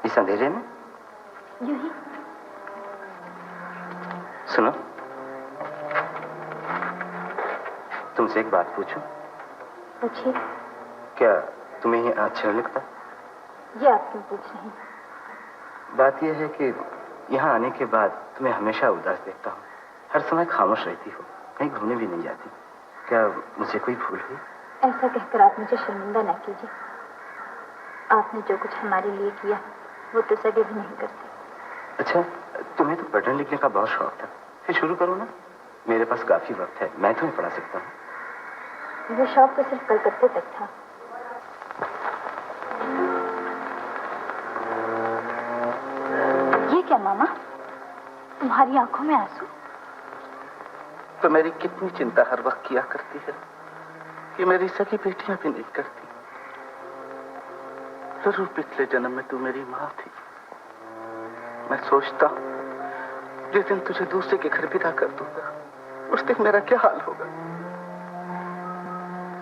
इस अंधेरे में? यूं ही। सुनो, तुमसे एक बात पूछूं? पूछिए। क्या तुम्हें ये अच्छा लगता? ये आप क्यों पूछ रहे हैं? बात यह है कि यहाँ आने के बाद तुम्हें हमेशा उदास देखता हूँ। हर समय खामोश रहती हो, कहीं घूमने भी नहीं जाती। क्या मुझे कोई भूल हुई? ऐसा कहकर आप मुझे शर्मिंदा न कीजिए। आपने जो कुछ हमारे लिए किया वो तो सगे भी नहीं करते। अच्छा, तुम्हें तो पढ़ने लिखने का बहुत शौक था, फिर शुरू करो ना। मेरे पास काफी वक्त है, मैं तुम्हें पढ़ा सकता हूँ। वो शौक तो सिर्फ कलकत्ते तक था। ये क्या मामा, तुम्हारी आंखों में आंसू? तो मेरी कितनी चिंता हर वक्त किया करती है कि मेरी सगी बेटियां भी नहीं करती। जरूर पिछले जन्म में तू मेरी माँ थी। मैं सोचता हूँ जिस दिन तुझे दूसरे के घर विदा कर दूंगा उस दिन मेरा क्या हाल होगा।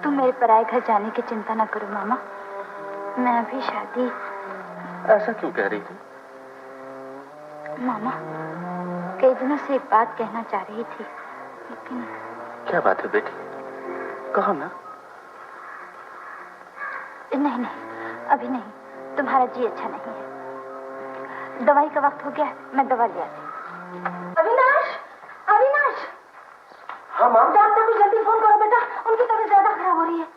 तुम मेरे पराये घर जाने की चिंता न करो मामा। मैं अभी शादी। ऐसा क्यों कह रही थी? मामा, कई दिनों से एक बात कहना चाह रही थी, लेकिन। क्या बात है बेटी, कहो ना। नहीं नहीं, अभी नहीं। तुम्हारा जी अच्छा नहीं है। दवाई का वक्त हो गया, मैं दवा ले आती हूँ। अविनाश, अविनाश। हाँ माँ। डॉक्टर को जल्दी फोन करो बेटा, उनकी तबीयत ज्यादा खराब हो रही है।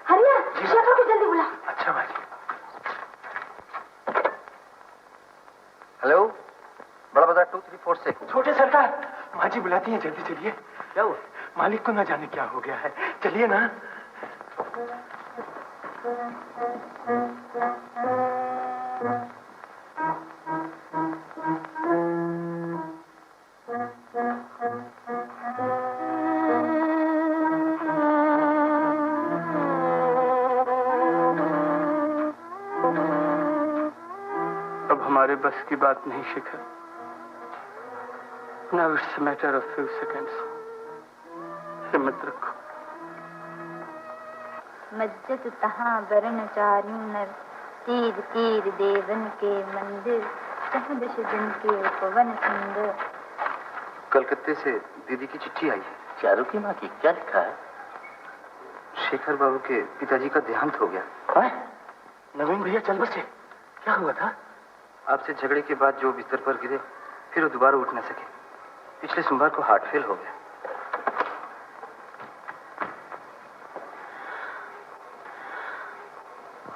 हरिया, शेखर को जल्दी बुला। अच्छा भाई। हेलो, बड़ा बाजार 234 से। छोटे सरकार, माँ जी बुलाती हैं, जल्दी चलिए। क्या हुआ? मालिक को ना जाने क्या हो गया है, चलिए ना। अब हमारे बस की बात नहीं शिखर। Now it's a matter of few seconds. हिम्मत रखो। मज्जत तहाँ बरन चारू नर, तीर तीर देवन के मंदिर, चहदश दिन के उपवन सुंदर। कलकत्ते से दीदी की चिट्ठी आई है। चारू की माँ की? क्या लिखा है? शेखर बाबू के पिताजी का देहांत हो गया। नवीन भैया चल बसे। क्या हुआ था? आपसे झगड़े के बाद जो बिस्तर पर गिरे, फिर वो दोबारा उठ न सके। पिछले सोमवार को हार्ट फेल हो गया।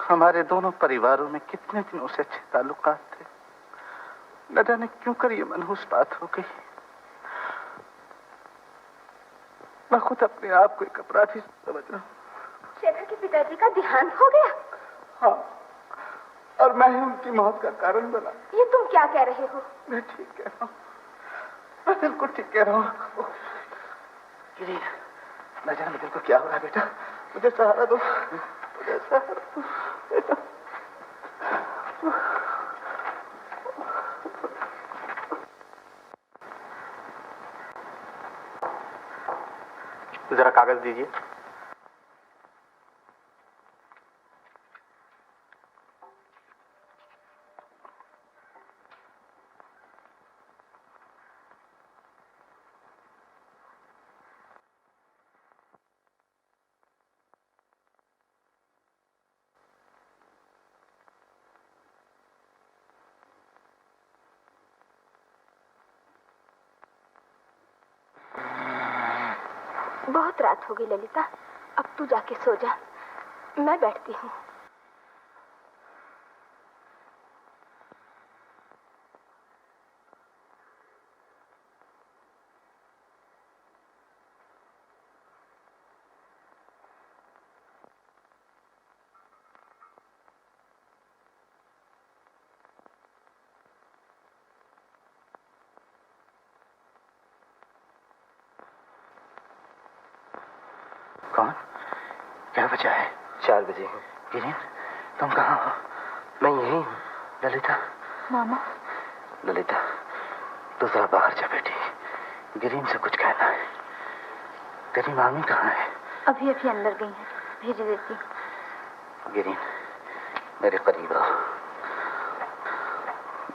हमारे दोनों परिवारों में कितने दिनों से अच्छे ताल्लुकात थे, न जाने क्यों कर ये मनहूस बात हो गई। मैं खुद अपने आप को एक अपराधी समझ रहा हूँ। शेखर के पिताजी का देहांत हो गया? हाँ, और मैं ही उनकी मौत का कारण बना। ये तुम क्या कह रहे हो? मैं ठीक कह रहा हूँ, मैं बिल्कुल ठीक कह रहा हूँ। गिरी, न जाने दिल को क्या हो रहा है बेटा, मुझे सहारा दो, मुझे सहारा दो बेटा। जरा कागज दीजिए। बहुत रात हो गई ललिता, अब तू जाके सो जा, मैं बैठती हूँ। कौन? क्या वजह है? 4 बजे। गिरीन, तुम कहाँ हो? मैं यही हूँ। ललिता। मामा। ललिता, तू जरा बाहर जा बेटी, गिरीन से कुछ कहना है। तेरी मामी कहाँ है? अभी अभी अंदर गई है, भेज देती। गिरीन, मेरे करीब आओ।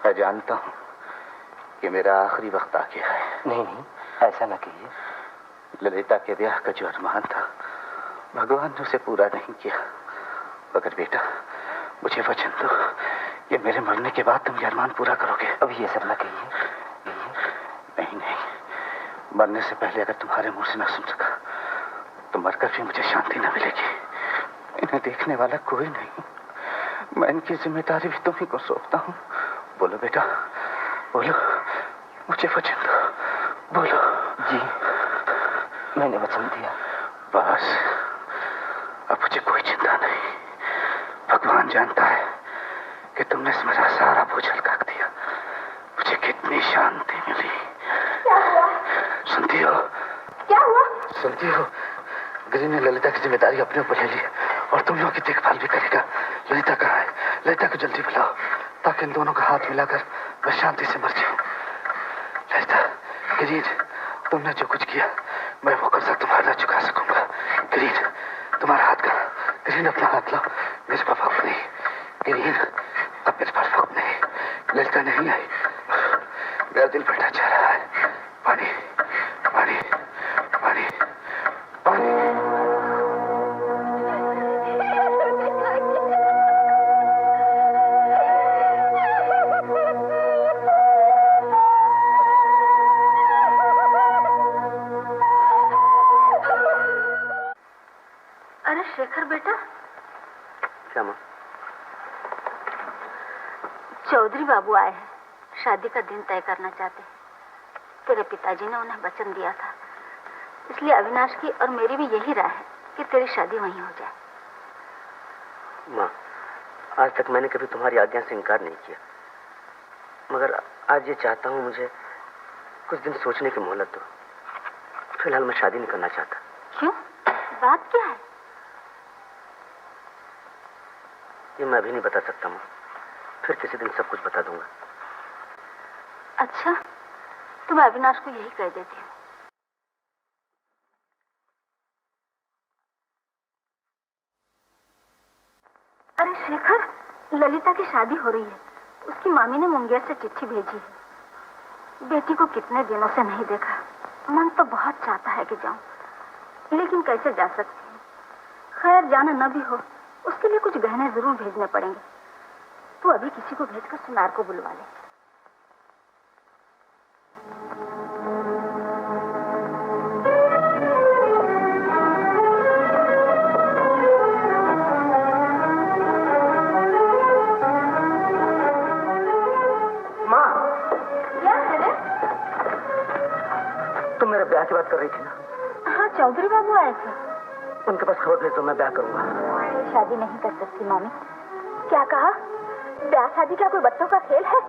मैं जानता हूँ कि मेरा आखिरी वक्त आ गया है। नहीं नहीं, ऐसा ना कहिए। ललिता के ब्याह का जो अरमान था, भगवान ने उसे पूरा नहीं किया। मगर बेटा, मुझे वचन दो कि मेरे मरने के बाद तुम ये अरमान पूरा करोगे। अब ये सब ना कहिए। नहीं नहीं, मरने से पहले अगर तुम्हारे मुंह से ना सुन सका तो मरकर भी मुझे शांति न मिलेगी। इन्हें देखने वाला कोई नहीं, मैं इनकी जिम्मेदारी भी तुम्ही को सौंपता हूँ। बोलो बेटा, बोलो, मुझे वचन दो, बोलो। जी, मैंने वचन दिया। बस, अब मुझे कोई चिंता नहीं। भगवान जानता है कि तुमने मेरा सारा बोझ हल्का कर दिया। मुझे कितनी शांति मिली। क्या हुआ? सुनती हो? क्या हुआ? सुनती हो? गिरीन ने ललिता की जिम्मेदारी अपने ऊपर ले ली और तुम लोगों की देखभाल भी करेगा। ललिता कहाँ है? ललिता को जल्दी बुलाओ ताकि इन दोनों का हाथ मिलाकर मैं शांति से मर जाऊं। ललिता, गिरीन, तुमने जो कुछ किया मैं वो कर्जा तुम्हारा चुका सकूंगा। गिरीन, तुम्हारा हाथ कहाँ? गिरीन, अपना हाथ लाओ। मेरे पास वक्त नहीं। गिरीन, अब मेरे पास वक्त नहीं। ललिता नहीं आई, मेरा दिल बैठा जा रहा है। पानी, पानी, पानी, पानी। अरे शेखर बेटा। क्या माँ? चौधरी बाबू आए हैं, शादी का दिन तय करना चाहते हैं। तेरे पिताजी ने उन्हें वचन दिया था, इसलिए अविनाश की और मेरी भी यही राय है कि तेरी शादी वहीं हो जाए। माँ, आज तक मैंने कभी तुम्हारी आज्ञा से इनकार नहीं किया, मगर आज ये चाहता हूँ मुझे कुछ दिन सोचने की मोहलत दो। फिलहाल मैं शादी नहीं करना चाहता। क्यों? बात क्या है? ये मैं भी नहीं बता सकता माँ, फिर किसी दिन सब कुछ बता दूंगा। अच्छा, तो मैं अविनाश को यही कह देती हूँ। अरे शेखर, ललिता की शादी हो रही है। उसकी मामी ने मुंगेर से चिट्ठी भेजी है। बेटी को कितने दिनों से नहीं देखा। मन तो बहुत चाहता है कि जाऊं, लेकिन कैसे जा सकती हूँ। खैर, जाना न भी हो, उसके लिए कुछ गहने जरूर भेजने पड़ेंगे। तू अभी किसी को भेजकर सुनार को बुलवा ले। मेरे ब्याह की बात कर रही थी ना? हाँ, चौधरी बाबू आए थे। उनके पास खबर भेज दो, मैं ब्याह करूंगा। शादी नहीं कर सकती मामी। क्या कहा? ब्याह शादी क्या कोई बच्चों का खेल है?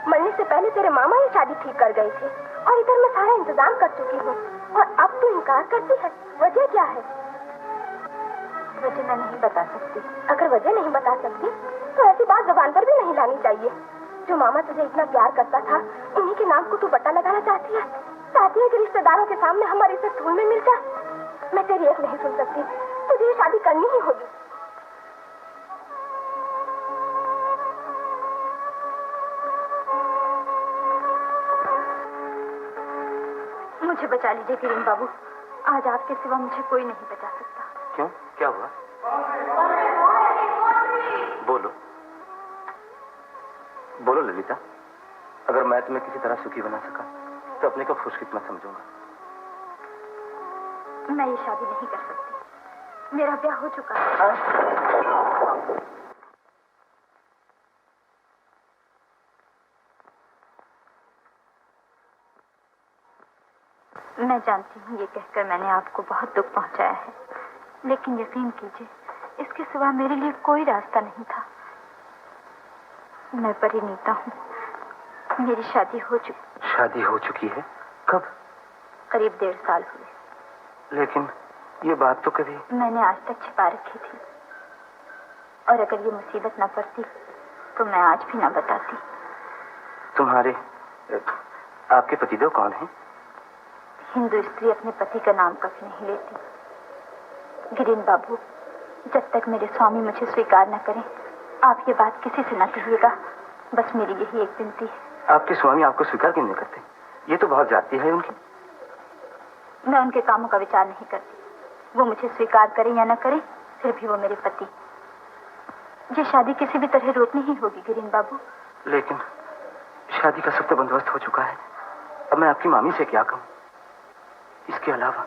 मरने से पहले तेरे मामा ही शादी ठीक कर गए थे और इधर मैं सारा इंतजाम कर चुकी हूँ और अब तू इनकार करती है। वजह क्या है? वजह मैं नहीं बता सकती। अगर वजह नहीं बता सकती तो ऐसी बात जुबान पर भी नहीं लानी चाहिए। जो मामा तुझे इतना प्यार करता था, उन्हीं के नाम को तू बट्टा लगाना चाहती है कि रिश्तेदारों के सामने हमारी इज्जत धूल में मिल जाए। मैं तेरी एक नहीं सुन सकती। तुझे ये शादी करनी ही होगी। मुझे बचा लीजिए किरण बाबू। आज आपके सिवा मुझे कोई नहीं बचा सकता। क्यों? क्या हुआ? बोलो बोलो ललिता। अगर मैं तुम्हें किसी तरह सुखी बना सका तो अपने को खुशकिस्मत समझूंगा। मैं ये शादी नहीं कर सकती। मेरा ब्याह हो चुका है। मैं जानती हूँ ये कहकर मैंने आपको बहुत दुख पहुंचाया है, लेकिन यकीन कीजिए इसके सिवा मेरे लिए कोई रास्ता नहीं था। मैं परिणीता हूँ। मेरी शादी हो चुकी। शादी हो चुकी है? कब? करीब 1.5 साल हुए। लेकिन ये बात तो कभी मैंने आज तक छिपा रखी थी, और अगर ये मुसीबत न पड़ती तो मैं आज भी न बताती। तुम्हारे आपके पतिदेव कौन हैं? हिंदू स्त्री अपने पति का नाम कभी नहीं लेती। गिरीन बाबू, जब तक मेरे स्वामी मुझे स्वीकार न करें, आप ये बात किसी से न कहिएगा। बस मेरी यही एक विनती है। आपके स्वामी आपको स्वीकार क्यों नहीं करते? ये तो बहुत जाती है उनकी। मैं उनके कामों का विचार नहीं करती। वो मुझे स्वीकार करें या न करें, फिर भी वो मेरे पति। ये शादी किसी भी तरह रोकनी ही होगी गिरीन बाबू। लेकिन शादी का सब तो बंदोबस्त हो चुका है। अब मैं आपकी मामी से क्या कहूँ? इसके अलावा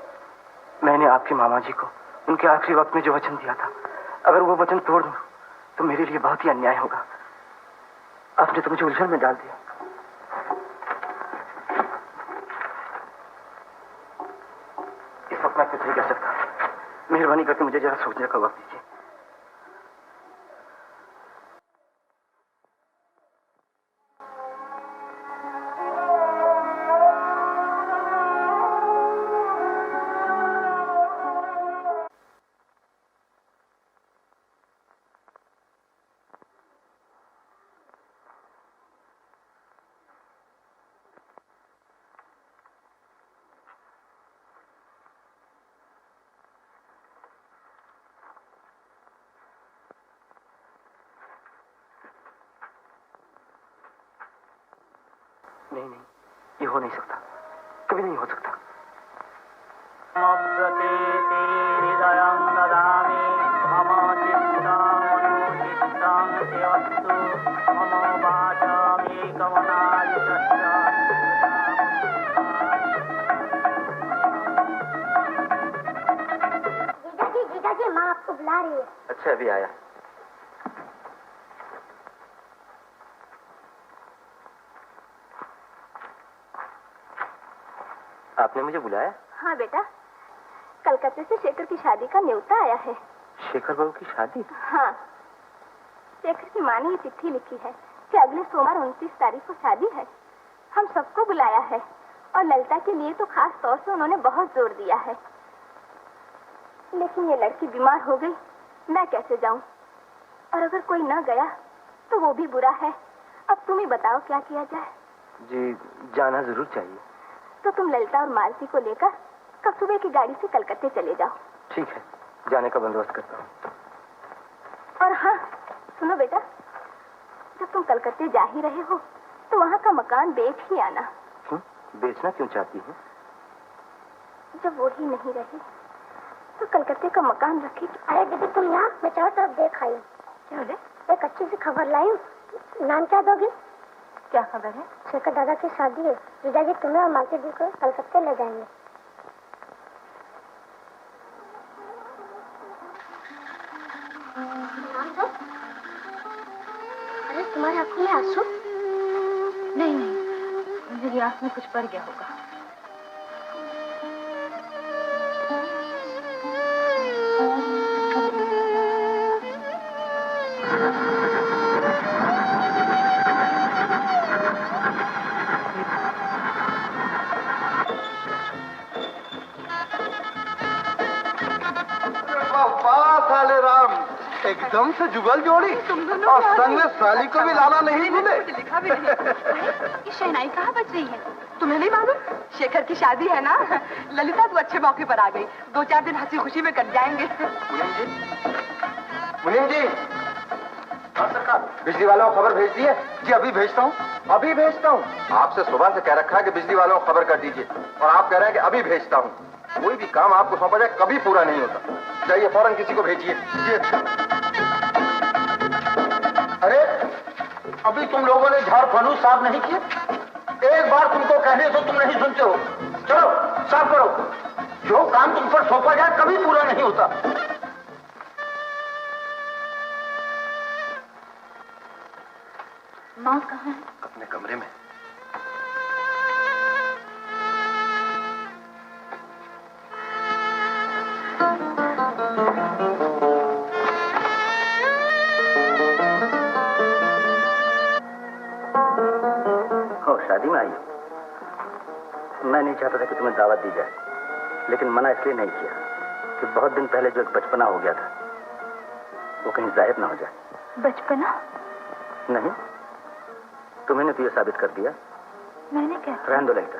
मैंने आपके मामा जी को उनके आखिरी वक्त में जो वचन दिया था, अगर वो वचन तोड़ दूं तो मेरे लिए बहुत ही अन्याय होगा। आपने तो मुझे उलझन में डाल दिया। इस वक्त मैं कुछ नहीं कर सकता। मेहरबानी करके मुझे जरा सोचने का वक्त दीजिए। नहीं, ये हो नहीं सकता, कभी नहीं हो सकता। जीजा जी, माँ आपको बुला रही है। अच्छा, अभी आया। आपने मुझे बुलाया? हाँ बेटा, कलकत्ते से शेखर की शादी का न्योता आया है। शेखर बाबू की शादी? हाँ, शेखर की माँ ने ये चिट्ठी लिखी है कि अगले सोमवार 29 तारीख को शादी है। हम सबको बुलाया है और ललिता के लिए तो खास तौर से उन्होंने बहुत जोर दिया है। लेकिन ये लड़की बीमार हो गई, मैं कैसे जाऊं? और अगर कोई न गया तो वो भी बुरा है। अब तुम ही बताओ क्या किया जाए। जी जाना जरूर चाहिए। तो तुम ललिता और मालती को लेकर कल सुबह की गाड़ी से कलकत्ते चले जाओ। ठीक है, जाने का बंदोबस्त करता हूँ। और हाँ सुनो बेटा, जब तुम कलकत्ते जा ही रहे हो तो वहाँ का मकान बेच ही आना। क्यों? बेचना क्यों चाहती है? जब वो ही नहीं रहे तो कलकत्ते का मकान रखेगी। अरे दीदी तुम यहाँ, मैं चारों तरफ देख आई हूँ। क्या बोले? एक अच्छी सी खबर लाई हूँ। नाम क्या दोगी? क्या खबर है? शेखर दादा की शादी है। जीजा जी तुम्हें और मालती जी को कलकत्ते ले जाएंगे। अरे तुम्हारी आंखों में आंसू? नहीं नहीं, मेरी आंख में कुछ पड़ गया होगा। साले राम, एकदम से जुगल जोड़ी और संग में साली को भी लाना नहीं भूले। लिखा भी नहीं। ये शहनाई कहाँ बज रही है? तुम्हें नहीं मालूम? शेखर की शादी है ना। ललिता तो अच्छे मौके पर आ गई। 2-4 दिन हंसी खुशी में कट जाएंगे। मुनीम जी, हाँ सरकार, बिजली वालों को खबर भेज दी है? जी अभी भेजता हूँ, अभी भेजता हूँ। आपसे सुबह से कह रखा है कि बिजली वालों को खबर कर दीजिए और आप कह रहे हैं कि अभी भेजता हूँ। कोई भी काम आपको सौंपा जाए कभी पूरा नहीं होता। जाइए फौरन किसी को भेजिए। जी अच्छा। अरे अभी तुम लोगों ने झाड़ फनूस साफ नहीं किए? एक बार तुमको कहने तो तुम नहीं सुनते हो। चलो साफ करो। जो काम तुम पर सौंपा जाए कभी पूरा नहीं होता। माँ कहाँ है? अपने कमरे में। शादी में आई हो? मैं नहीं चाहता था कि तुम्हें दावत दी जाए, लेकिन मना इसलिए नहीं किया कि बहुत दिन पहले जो एक बचपना हो गया था वो कहीं जाहिर ना हो जाए। बचपना? नहीं, तुम्हें तो ये साबित कर दिया। मैंने क्या? रहने दो ललिता,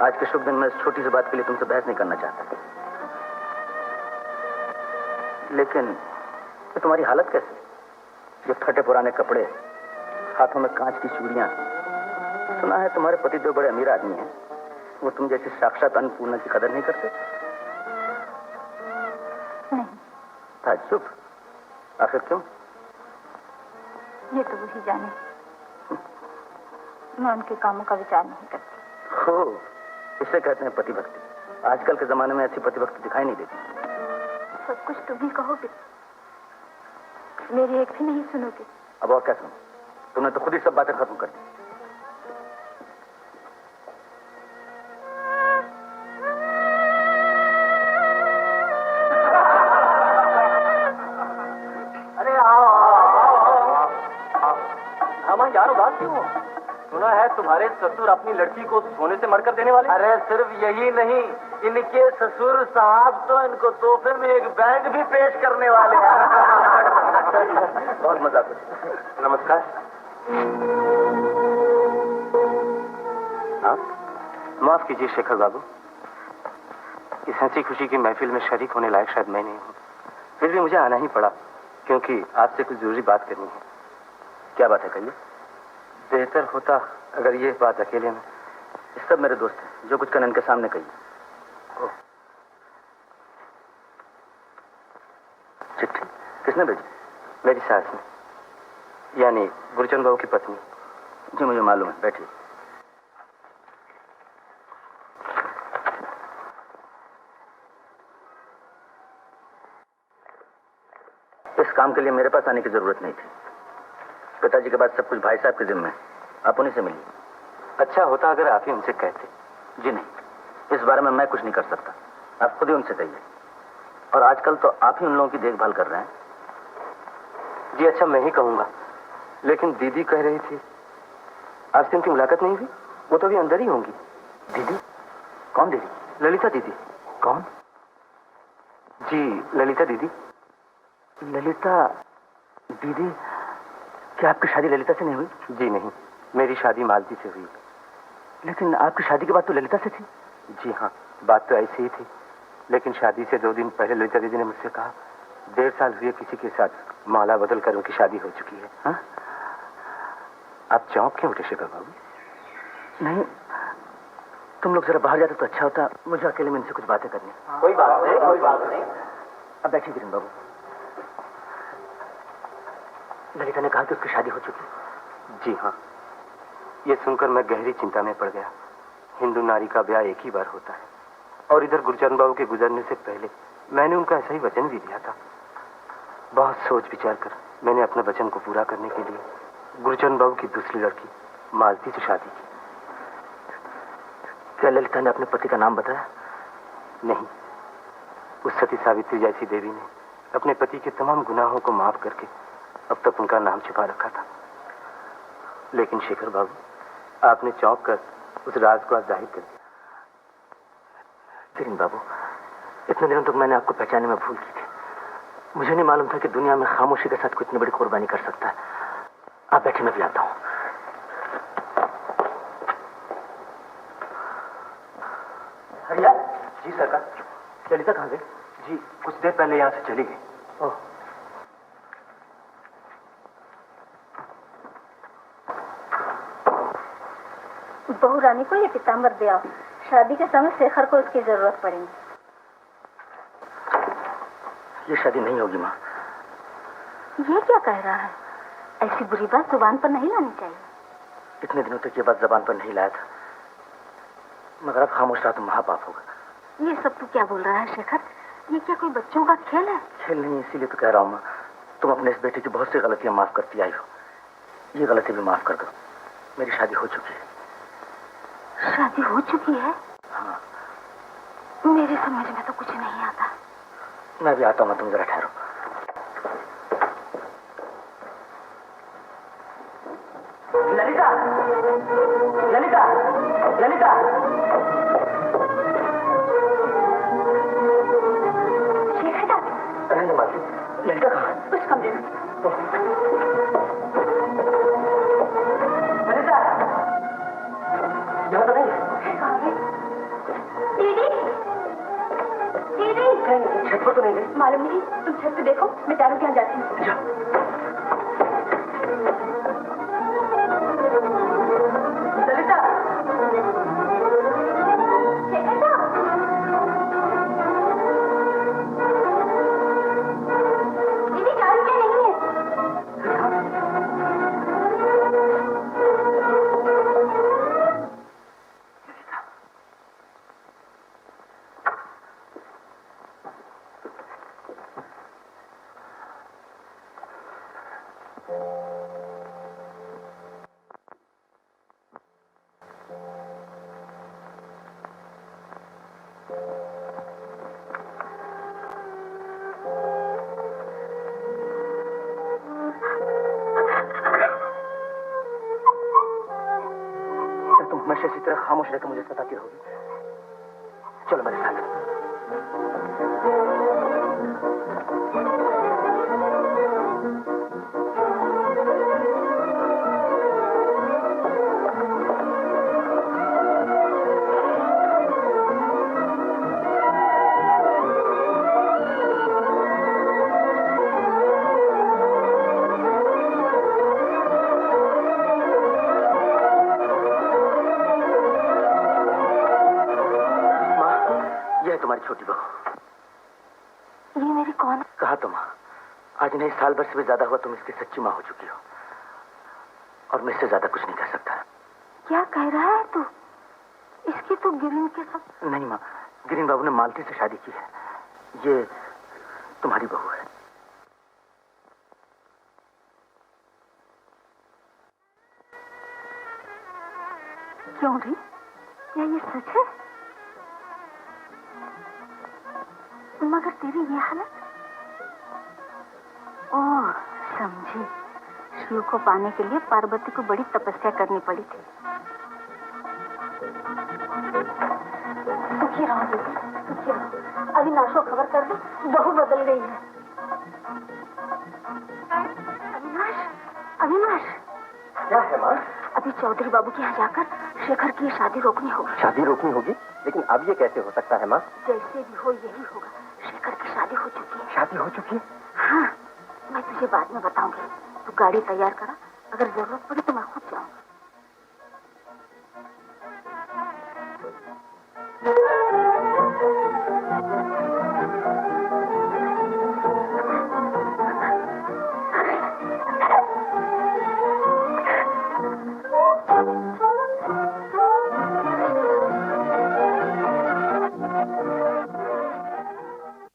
आज के शुभ दिन में इस छोटी सी बात के लिए तुमसे बहस नहीं करना चाहता। लेकिन ये तुम्हारी हालत कैसी? ये फटे पुराने कपड़े, हाथों में कांच की चूड़ियां। सुना है तुम्हारे पतिदेव बड़े अमीर आदमी हैं, वो तुम जैसे साक्षात अन्नपूर्णा की कदर नहीं करते? नहीं। ताज्जुब, आखिर क्यों? ये तो वही जाने। मैं उनके कामों का विचार नहीं करती। हो, इसे कहते हैं पति भक्ति। आजकल के जमाने में ऐसी पति भक्ति दिखाई नहीं देती। सब कुछ तुम ही कहोगे, मेरी एक भी नहीं सुनोगे। अब और क्या सुनो? तुमने तो खुद ही सब बातें खत्म कर दी। यार उदास क्यों हो? सुना है तुम्हारे ससुर अपनी लड़की को सोने से मरकर देने वाले। अरे सिर्फ यही नहीं, इनके ससुर साहब तो इनको तोहफे में एक बैंड भी पेश करने वाले हैं। बहुत मजा आता। नमस्कार। आप माफ कीजिए शेखर बाबू, इस हंसी खुशी की महफिल में शरीक होने लायक शायद मैं नहीं हूँ, फिर भी मुझे आना ही पड़ा क्योंकि आपसे कुछ जरूरी बात करनी है। क्या बात है, कहिए। बेहतर होता अगर ये बात अकेले में, सब मेरे दोस्त हैं, जो कुछ करना इनके सामने कहिए। चिट्ठी किसने भेजी? मेरी सास ने, यानी गुरचंद बाबू की पत्नी। जी मुझे मालूम है, बैठिए। इस काम के लिए मेरे पास आने की जरूरत नहीं थी। पिताजी के बाद सब कुछ भाई साहब के जिम्मे है, आप उन्हीं से मिलिए। अच्छा होता अगर आप ही उनसे कहते। जी नहीं, इस बारे में मैं कुछ नहीं कर सकता, आप खुद ही उनसे कहिए। और आजकल तो आप ही उन लोगों की देखभाल कर रहे हैं। जी अच्छा, मैं ही कहूंगा, लेकिन दीदी कह रही थी आपसे उनकी मुलाकात नहीं हुई। वो तो अभी अंदर ही होंगी। दीदी? कौन दीदी? ललिता दीदी। कौन? जी ललिता दीदी। ललिता दीदी? क्या आपकी शादी ललिता से नहीं हुई? जी नहीं, मेरी शादी मालती से हुई। लेकिन आपकी शादी की बात तो ललिता से थी। जी हाँ, बात तो ऐसी ही थी, लेकिन शादी से 2 दिन पहले ललिता दीदी ने मुझसे कहा 1.5 साल हुए किसी के साथ माला बदल कर उनकी शादी हो चुकी है। हाँ? आप चौंक क्यों उठे शेखर बाबू? नहीं, तुम लोग जरा बाहर जाते तो अच्छा होता, मुझे अकेले में इनसे कुछ बातें करनी। कोई बात नहीं, कोई बात नहीं। अब बैठिए गिरीन बाबू। ललिता ने कहा कि उसकी शादी हो चुकी। जी हाँ, ये सुनकर मैं गहरी चिंता में पड़ गया। हिंदू नारी का ब्याह एक ही बार होता है, और इधर गुरचरण बाबू के गुजरने से पहले मैंने उनका ऐसा ही वचन भी दिया था। बहुत सोच विचार कर मैंने अपने वचन को पूरा करने के लिए गुरचरण बाबू की दूसरी लड़की मालती से शादी की। क्या ललिता ने अपने पति का नाम बताया? नहीं, उस सती सावित्री जैसी देवी ने अपने पति के तमाम गुनाहों को माफ करके अब तक उनका नाम छिपा रखा था। लेकिन शेखर बाबू, आपने चौंक कर उस राज को आज जाहिर कर दिया। गिरीन बाबू, इतने दिनों तक मैंने आपको पहचानने में भूल की थी। मुझे नहीं मालूम था कि दुनिया में खामोशी के साथ कोई इतनी बड़ी कुर्बानी कर सकता है। आप बैठे, मैं भी आता हूँ। हरिया जी सरकार। ललिता कहाँ गई? जी कुछ देर पहले यहाँ से चली गई। ओह, बहू रानी को ये पीताम्बर दे आओ, शादी के समय शेखर को इसकी जरूरत पड़ेगी। ये शादी नहीं होगी माँ। ये क्या कह रहा है? ऐसी बुरी बात जुबान पर नहीं लानी चाहिए। इतने दिनों तक ये बात जबान पर नहीं लाया था, मगर अब खामोश रहा तो महापाप होगा। ये सब तू क्या बोल रहा है शेखर? ये क्या कोई बच्चों का खेल है? खेल नहीं, इसीलिए तो कह रहा हूँ माँ, तुम अपने इस बेटे की बहुत सी गलतियां माफ करती आई हो, ये गलती भी माफ कर दो। मेरी शादी हो चुकी है। शादी हो चुकी है? हाँ। मेरी समझ में तो कुछ नहीं आता। मैं भी आता हूँ, तुम जरा ठहरो। ललिता, ललिता, ललिता। शेखर, ललिता कहाँ? उस कमरे में। ललिता, यहाँ तो नहीं। दीदी, दीदी। छत पर तो नहीं गई? मालूम नहीं, तुम छत पे देखो, मैं चारों के यहाँ जाती हूँ। जाओ। ललिता, दीदी चारों क्या नहीं है? हमेशा इसी तरह खामोश रहकर मुझे सताती रहोगी। चलो मेरे साथ। तुम्हारी छोटी बहू। ये मेरी कौन? कहा तो माँ, आज नहीं 1 साल भर से भी ज्यादा हुआ तुम इसकी सच्ची माँ हो चुकी हो, और मैं इससे ज्यादा कुछ नहीं कह सकता। क्या कह रहा है तू? इसकी तो गिरीन के साथ? नहीं माँ, गिरीन बाबू ने मालती से शादी की है। ये तुम्हारी बहू है। क्यों रे? क्या ये सच है? मगर तेरी ये हालत? ओह, समझी। शिव को पाने के लिए पार्वती को बड़ी तपस्या करनी पड़ी थी। सुखी रहो दीदी, सुखी रहो। अविनाश को खबर कर दो, बहू बदल गई है। अविनाश, अविनाश, क्या है माँ? अभी चौधरी बाबू के यहाँ जाकर शेखर की शादी रोकनी होगी। शादी रोकनी होगी? लेकिन अब ये कैसे हो सकता है माँ? जैसे भी हो यही होगा। शेखर की शादी हो चुकी है। शादी हो चुकी है? हाँ, मैं तुझे बाद में बताऊंगी। तू गाड़ी तैयार करा, अगर जरूरत पड़ी तो मैं खुद जाऊंगी।